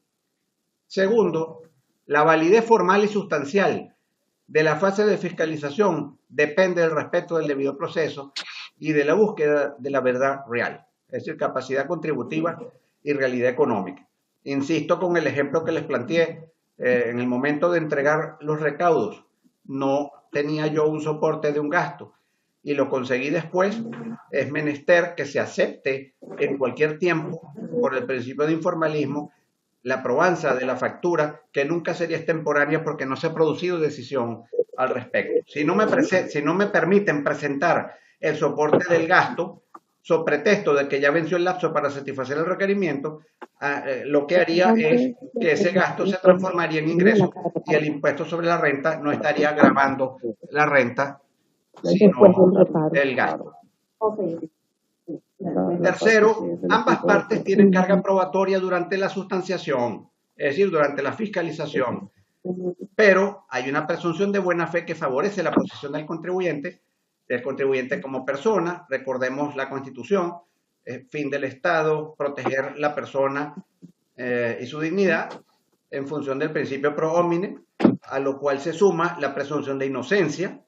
Speaker 1: Segundo, la validez formal y sustancial de la fase de fiscalización depende del respeto del debido proceso y de la búsqueda de la verdad real, es decir, capacidad contributiva y realidad económica. Insisto con el ejemplo que les planteé, en el momento de entregar los recaudos, no tenía yo un soporte de un gasto y lo conseguí después. Es menester que se acepte en cualquier tiempo, por el principio de informalismo, la probanza de la factura, que nunca sería extemporánea porque no se ha producido decisión al respecto. Si no me permiten presentar el soporte del gasto, so pretexto de que ya venció el lapso para satisfacer el requerimiento, lo que haría es que ese gasto se transformaría en ingreso y el impuesto sobre la renta no estaría gravando la renta, sino el gasto. Tercero, ambas partes tienen carga probatoria durante la sustanciación, es decir, durante la fiscalización, pero hay una presunción de buena fe que favorece la posición del contribuyente como persona. Recordemos la Constitución, fin del Estado, proteger la persona y su dignidad en función del principio pro homine, a lo cual se suma la presunción de inocencia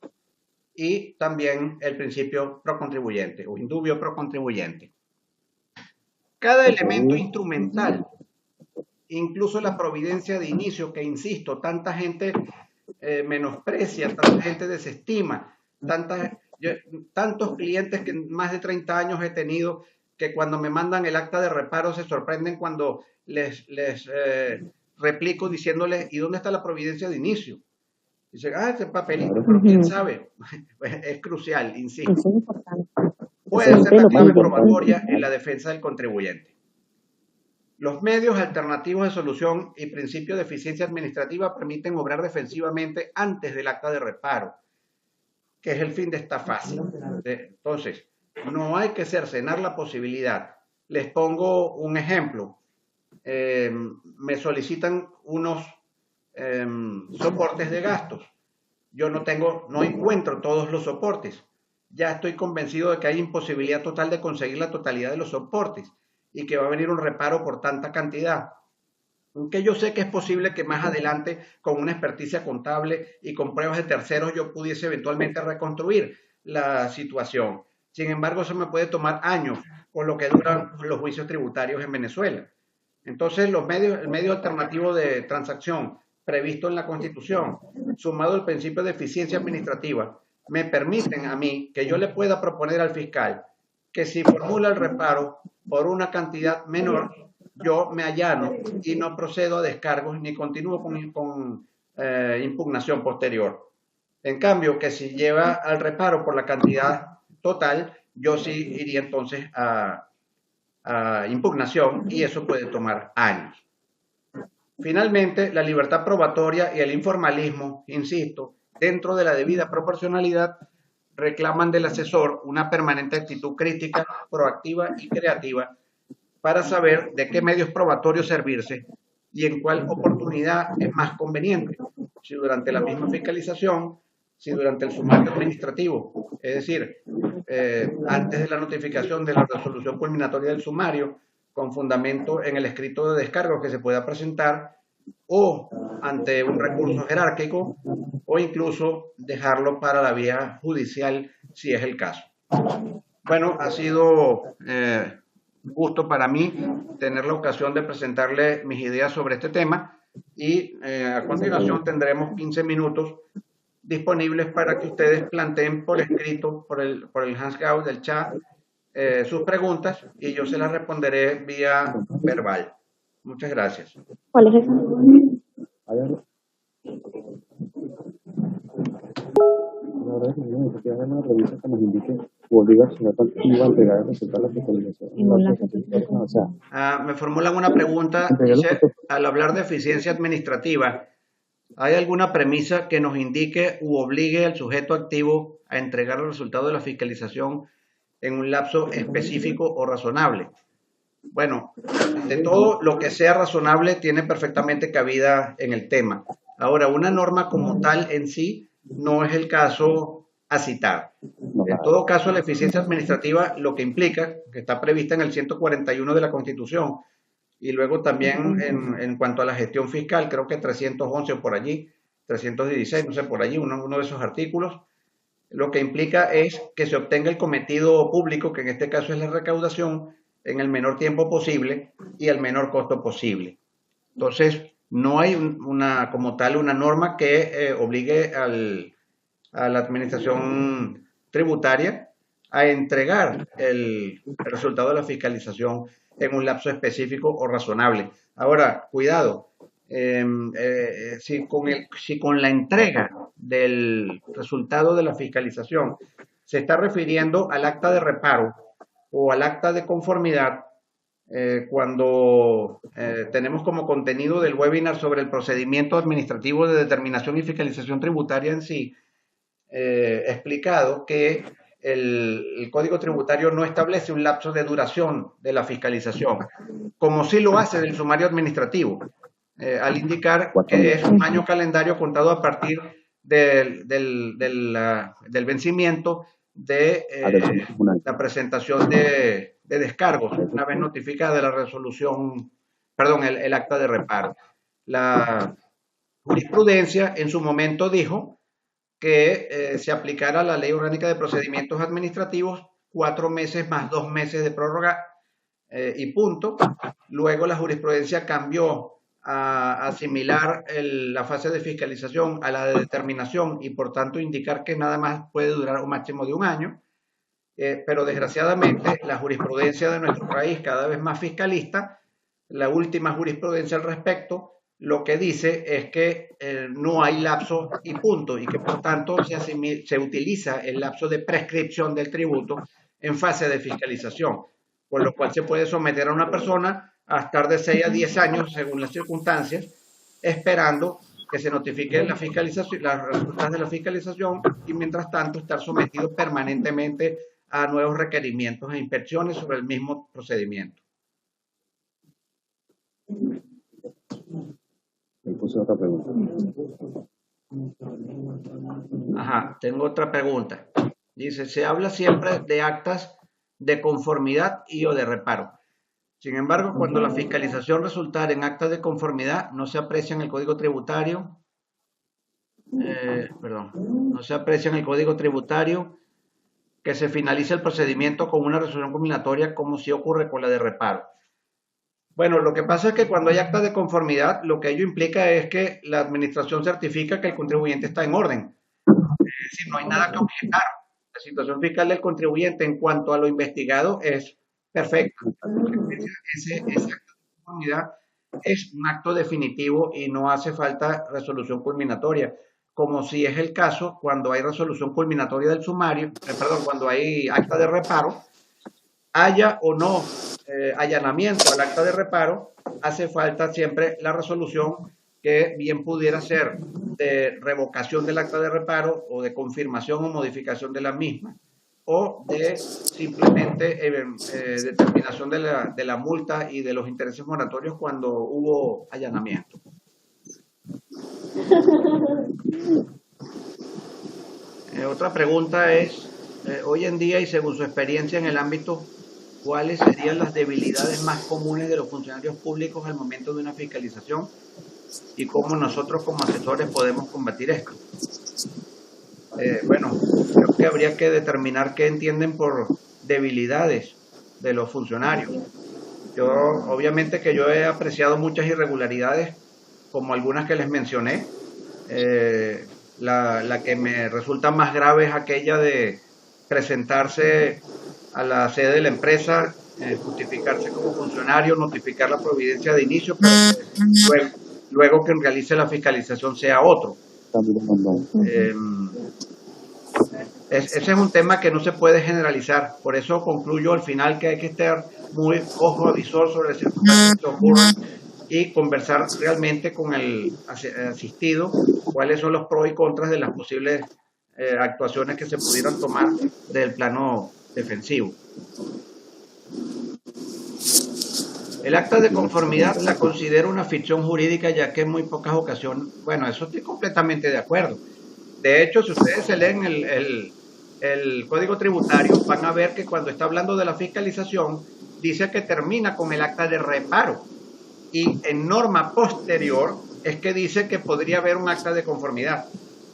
Speaker 1: y también el principio pro contribuyente o indubio pro contribuyente. Cada elemento instrumental, incluso la providencia de inicio, que insisto, tanta gente menosprecia, tanta gente desestima, tantos clientes que más de 30 años he tenido que cuando me mandan el acta de reparo se sorprenden cuando les replico diciéndoles, ¿y dónde está la providencia de inicio? Dicen, ese papelito, pero quién sabe. Es crucial, insisto. Puede ser la clave probatoria en la defensa del contribuyente. Los medios alternativos de solución y principios de eficiencia administrativa permiten obrar defensivamente antes del acta de reparo, que es el fin de esta fase. Entonces, no hay que cercenar la posibilidad. Les pongo un ejemplo. Me solicitan unos soportes de gastos. Yo no encuentro todos los soportes. Ya estoy convencido de que hay imposibilidad total de conseguir la totalidad de los soportes y que va a venir un reparo por tanta cantidad. Aunque yo sé que es posible que más adelante, con una experticia contable y con pruebas de terceros, yo pudiese eventualmente reconstruir la situación. Sin embargo, eso me puede tomar años, con lo que duran los juicios tributarios en Venezuela. Entonces, el medio alternativo de transacción previsto en la Constitución, sumado al principio de eficiencia administrativa, me permiten a mí que yo le pueda proponer al fiscal que si formula el reparo por una cantidad menor, yo me allano y no procedo a descargos ni continúo con impugnación posterior. En cambio, que si lleva al reparo por la cantidad total, yo sí iría entonces a impugnación y eso puede tomar años. Finalmente, la libertad probatoria y el informalismo, insisto, dentro de la debida proporcionalidad, reclaman del asesor una permanente actitud crítica, proactiva y creativa para saber de qué medios probatorios servirse y en cuál oportunidad es más conveniente, si durante la misma fiscalización, si durante el sumario administrativo, es decir, antes de la notificación de la resolución culminatoria del sumario, con fundamento en el escrito de descargos que se pueda presentar, o ante un recurso jerárquico, o incluso dejarlo para la vía judicial si es el caso. Bueno, ha sido un gusto para mí tener la ocasión de presentarle mis ideas sobre este tema y a continuación tendremos 15 minutos disponibles para que ustedes planteen por escrito, por el hangout del chat, sus preguntas y yo se las responderé vía verbal. Muchas gracias.
Speaker 2: ¿Cuál es esa?
Speaker 1: Me formulan una pregunta, dice, al hablar de eficiencia administrativa, ¿hay alguna premisa que nos indique u obligue al sujeto activo a entregar el resultado de la fiscalización en un lapso específico o razonable? Bueno, de todo lo que sea razonable tiene perfectamente cabida en el tema. Ahora, una norma como tal en sí no es el caso a citar. En todo caso, la eficiencia administrativa lo que implica, que está prevista en el 141 de la Constitución, y luego también en cuanto a la gestión fiscal, creo que 311 o por allí, 316, no sé, por allí, uno de esos artículos, lo que implica es que se obtenga el cometido público, que en este caso es la recaudación, en el menor tiempo posible y al menor costo posible. Entonces, no hay como tal una norma que obligue a la administración tributaria a entregar el resultado de la fiscalización en un lapso específico o razonable. Ahora, cuidado, si con la entrega del resultado de la fiscalización se está refiriendo al acta de reparo o al acta de conformidad, cuando tenemos como contenido del webinar sobre el procedimiento administrativo de determinación y fiscalización tributaria en sí, explicado que el Código Tributario no establece un lapso de duración de la fiscalización, como sí lo hace del sumario administrativo, al indicar que es un año calendario contado a partir del vencimiento de la presentación de descargos, una vez notificada la resolución, perdón, el acta de reparo. La jurisprudencia en su momento dijo que se aplicara la Ley Orgánica de Procedimientos Administrativos, 4 meses más 2 meses de prórroga y punto. Luego la jurisprudencia cambió a asimilar la fase de fiscalización a la de determinación y por tanto indicar que nada más puede durar un máximo de un año. Pero desgraciadamente la jurisprudencia de nuestro país cada vez más fiscalista, la última jurisprudencia al respecto, lo que dice es que no hay lapso y punto, y que por tanto se utiliza el lapso de prescripción del tributo en fase de fiscalización, por lo cual se puede someter a una persona a estar de 6 a 10 años según las circunstancias, esperando que se notifiquen la fiscalización, las resultados de la fiscalización y mientras tanto estar sometido permanentemente a nuevos requerimientos e inspecciones sobre el mismo procedimiento.
Speaker 2: Me puse otra pregunta.
Speaker 1: Ajá, tengo otra pregunta. Dice, se habla siempre de actas de conformidad y o de reparo. Sin embargo, cuando la fiscalización resultara en actas de conformidad, no se aprecia en el Código Tributario, no se aprecia en el Código Tributario que se finalice el procedimiento con una resolución combinatoria como si ocurre con la de reparo. Bueno, lo que pasa es que cuando hay actas de conformidad, lo que ello implica es que la administración certifica que el contribuyente está en orden. Es decir, no hay nada que objetar. La situación fiscal del contribuyente en cuanto a lo investigado es perfecta. Ese acto de conformidad es un acto definitivo y no hace falta resolución culminatoria, como si es el caso cuando hay resolución culminatoria del sumario, cuando hay acta de reparo, haya o no allanamiento al acta de reparo, hace falta siempre la resolución que bien pudiera ser de revocación del acta de reparo o de confirmación o modificación de la misma o de simplemente determinación de la multa y de los intereses moratorios cuando hubo allanamiento. Otra pregunta es, hoy en día y según su experiencia en el ámbito, ¿cuáles serían las debilidades más comunes de los funcionarios públicos al momento de una fiscalización y cómo nosotros como asesores podemos combatir esto? Bueno, creo que habría que determinar qué entienden por debilidades de los funcionarios. Obviamente que yo he apreciado muchas irregularidades, como algunas que les mencioné. La que me resulta más grave es aquella de presentarse a la sede de la empresa, justificarse como funcionario, notificar la providencia de inicio, pero luego que realice la fiscalización sea otro. Ese es un tema que no se puede generalizar, por eso concluyo al final que hay que estar muy ojo avisor sobre las circunstancias que ocurren y conversar realmente con el asistido cuáles son los pros y contras de las posibles actuaciones que se pudieran tomar del plano defensivo. El acta de conformidad la considero una ficción jurídica ya que en muy pocas ocasiones, bueno, eso estoy completamente de acuerdo. De hecho, si ustedes se leen el Código Tributario, van a ver que cuando está hablando de la fiscalización, dice que termina con el acta de reparo. Y en norma posterior es que dice que podría haber un acta de conformidad.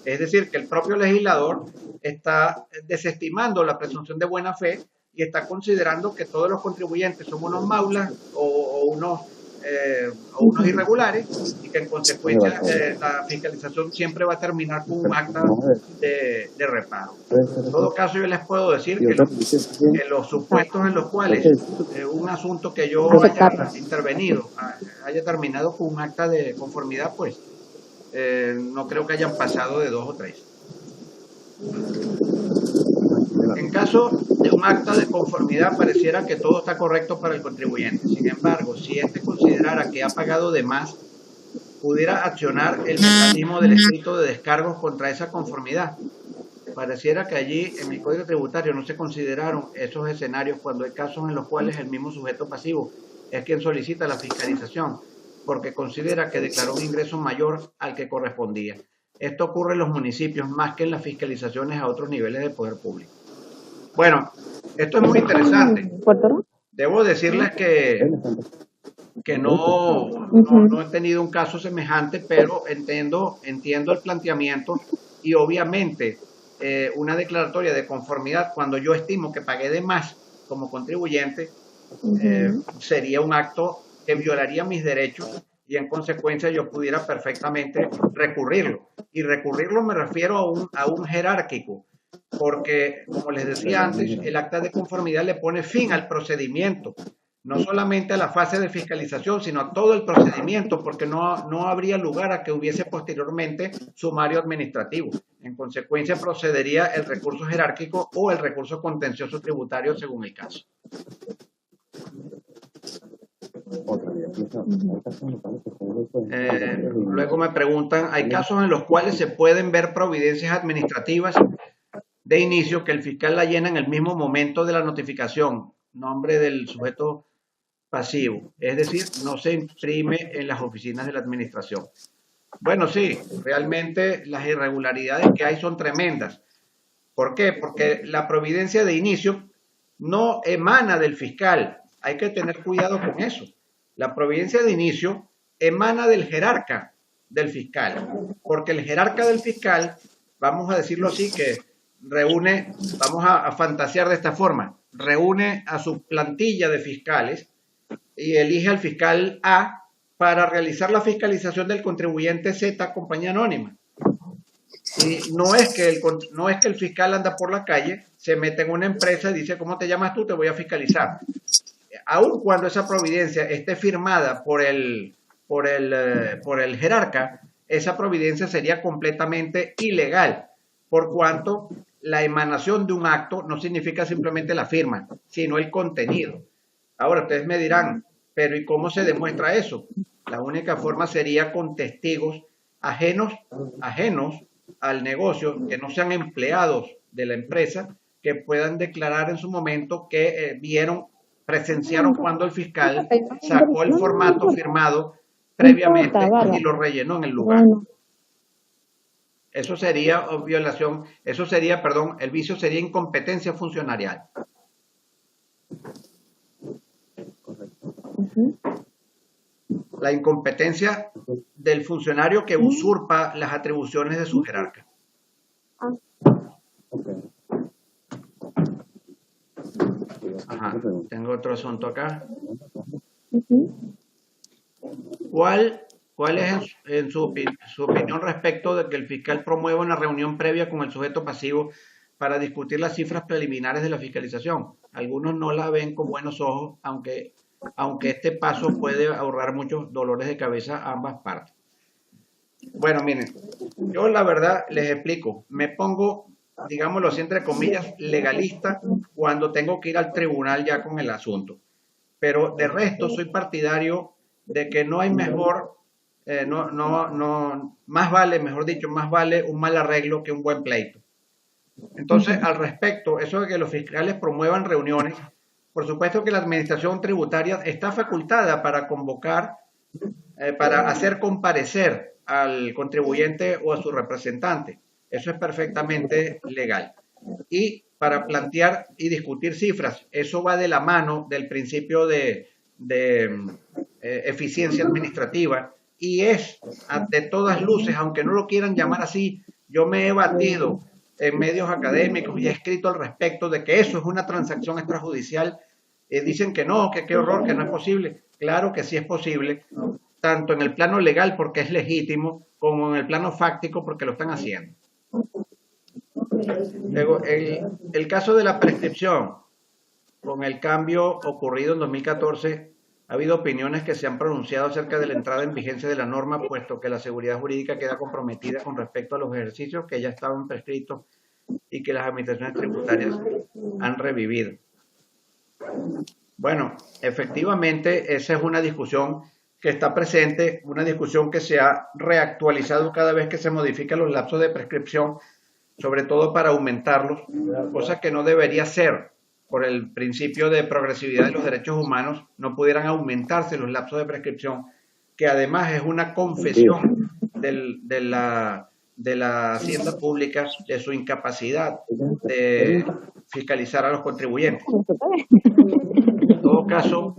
Speaker 1: Es decir, que el propio legislador está desestimando la presunción de buena fe y está considerando que todos los contribuyentes son unos maulas o unos irregulares y que en consecuencia la fiscalización siempre va a terminar con un acta de reparo. En todo caso, yo les puedo decir que los supuestos en los cuales un asunto que yo haya intervenido haya terminado con un acta de conformidad, pues no creo que hayan pasado de 2 o 3. En caso de un acta de conformidad, pareciera que todo está correcto para el contribuyente. Sin embargo, si éste considerara que ha pagado de más, pudiera accionar el mecanismo del escrito de descargos contra esa conformidad. Pareciera que allí en el Código Tributario no se consideraron esos escenarios cuando hay casos en los cuales el mismo sujeto pasivo es quien solicita la fiscalización, porque considera que declaró un ingreso mayor al que correspondía. Esto ocurre en los municipios más que en las fiscalizaciones a otros niveles de poder público. Bueno, esto es muy interesante. Debo decirles que no he tenido un caso semejante, pero entiendo el planteamiento y obviamente una declaratoria de conformidad cuando yo estimo que pagué de más como contribuyente sería un acto que violaría mis derechos y en consecuencia yo pudiera perfectamente recurrirlo. Y recurrirlo me refiero a un jerárquico, porque como les decía antes, el acta de conformidad le pone fin al procedimiento, no solamente a la fase de fiscalización, sino a todo el procedimiento, porque no habría lugar a que hubiese posteriormente sumario administrativo. En consecuencia procedería el recurso jerárquico o el recurso contencioso tributario según el caso. Luego me preguntan, ¿hay casos en los cuales se pueden ver providencias administrativas de inicio que el fiscal la llena en el mismo momento de la notificación, nombre del sujeto pasivo? Es decir, no se imprime en las oficinas de la administración. Bueno, sí, realmente las irregularidades que hay son tremendas. ¿Por qué? Porque la providencia de inicio no emana del fiscal. Hay que tener cuidado con eso. La providencia de inicio emana del jerarca del fiscal, porque el jerarca del fiscal, vamos a decirlo así, que reúne, vamos a fantasear de esta forma, reúne a su plantilla de fiscales y elige al fiscal A para realizar la fiscalización del contribuyente Z, compañía anónima. Y no es que el fiscal anda por la calle, se mete en una empresa y dice, ¿cómo te llamas tú? Te voy a fiscalizar. Aun cuando esa providencia esté firmada por el jerarca, esa providencia sería completamente ilegal, por cuanto la emanación de un acto no significa simplemente la firma, sino el contenido. Ahora ustedes me dirán, pero ¿y cómo se demuestra eso? La única forma sería con testigos ajenos al negocio, que no sean empleados de la empresa, que puedan declarar en su momento que presenciaron cuando el fiscal sacó el formato firmado previamente y lo rellenó en el lugar. Eso sería violación, el vicio sería incompetencia funcionarial. La incompetencia del funcionario que usurpa las atribuciones de su jerarca. Ajá, tengo otro asunto acá. ¿Cuál es en su opinión respecto de que el fiscal promueva una reunión previa con el sujeto pasivo para discutir las cifras preliminares de la fiscalización? Algunos no la ven con buenos ojos, aunque este paso puede ahorrar muchos dolores de cabeza a ambas partes. Bueno, miren, yo la verdad les explico, me pongo, digámoslo así, entre comillas, legalista cuando tengo que ir al tribunal ya con el asunto. Pero de resto soy partidario de que no hay más vale un mal arreglo que un buen pleito. Entonces, al respecto, eso de que los fiscales promuevan reuniones, por supuesto que la administración tributaria está facultada para convocar, para hacer comparecer al contribuyente o a su representante. Eso es perfectamente legal. Y para plantear y discutir cifras, eso va de la mano del principio de eficiencia administrativa y es de todas luces, aunque no lo quieran llamar así, yo me he batido en medios académicos y he escrito al respecto de que eso es una transacción extrajudicial. Dicen que no, que qué horror, que no es posible. Claro que sí es posible, tanto en el plano legal porque es legítimo, como en el plano fáctico porque lo están haciendo. Luego, el caso de la prescripción, con el cambio ocurrido en 2014, ha habido opiniones que se han pronunciado acerca de la entrada en vigencia de la norma, puesto que la seguridad jurídica queda comprometida con respecto a los ejercicios que ya estaban prescritos y que las administraciones tributarias han revivido. Bueno, efectivamente, esa es una discusión que está presente, una discusión que se ha reactualizado cada vez que se modifican los lapsos de prescripción, sobre todo para aumentarlos, cosa que no debería ser. Por el principio de progresividad de los derechos humanos, no pudieran aumentarse los lapsos de prescripción, que además es una confesión de la hacienda pública de su incapacidad de fiscalizar a los contribuyentes. En todo caso,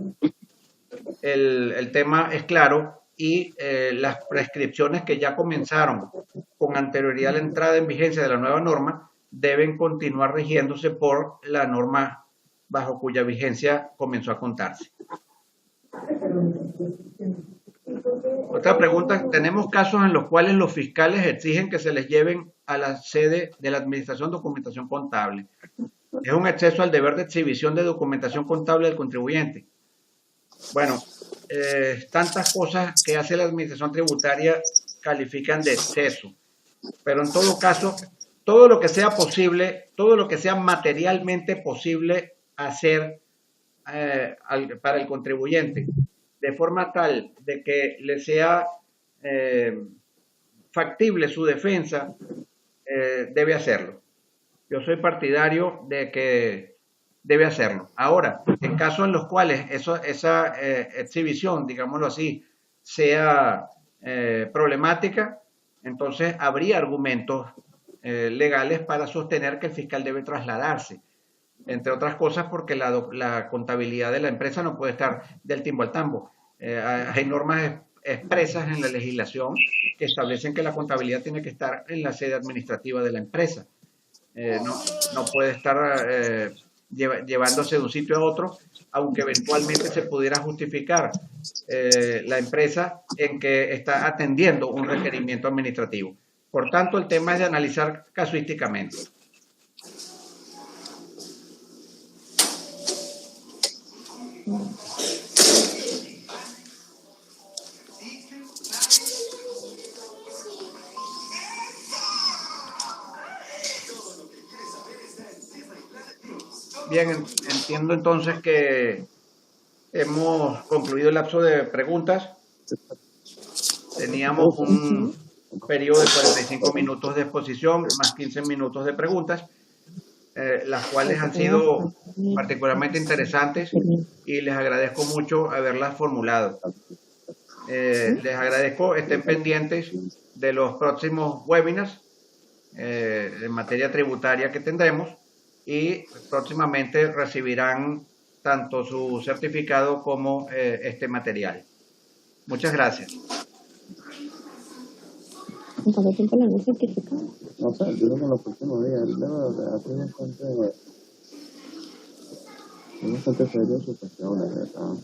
Speaker 1: el tema es claro y las prescripciones que ya comenzaron con anterioridad a la entrada en vigencia de la nueva norma deben continuar rigiéndose por la norma bajo cuya vigencia comenzó a contarse. Otra pregunta, tenemos casos en los cuales los fiscales exigen que se les lleven a la sede de la administración documentación contable. Es un exceso al deber de exhibición de documentación contable del contribuyente. Bueno, tantas cosas que hace la administración tributaria califican de exceso, pero en todo caso, todo lo que sea posible, todo lo que sea materialmente posible hacer para el contribuyente, de forma tal de que le sea factible su defensa, debe hacerlo. Yo soy partidario de que debe hacerlo. Ahora, en casos en los cuales esa exhibición, digámoslo así, sea problemática, entonces habría argumentos legales para sostener que el fiscal debe trasladarse, entre otras cosas porque la contabilidad de la empresa no puede estar del timbo al tambo. Hay normas expresas en la legislación que establecen que la contabilidad tiene que estar en la sede administrativa de la empresa. No puede estar llevándose de un sitio a otro, aunque eventualmente se pudiera justificar la empresa en que está atendiendo un requerimiento administrativo. Por tanto, el tema es de analizar casuísticamente. Bien, entiendo entonces que hemos concluido el lapso de preguntas. Teníamos un periodo de 45 minutos de exposición más 15 minutos de preguntas, las cuales han sido particularmente interesantes y les agradezco mucho haberlas formulado. Les agradezco, estén pendientes de los próximos webinars en materia tributaria que tendremos y próximamente recibirán tanto su certificado como este material. Muchas gracias.
Speaker 2: ¿En cuánto tiempo le han certificado?
Speaker 3: No sé, yo creo que en los próximos días. Tiene bastante serio su cuestión.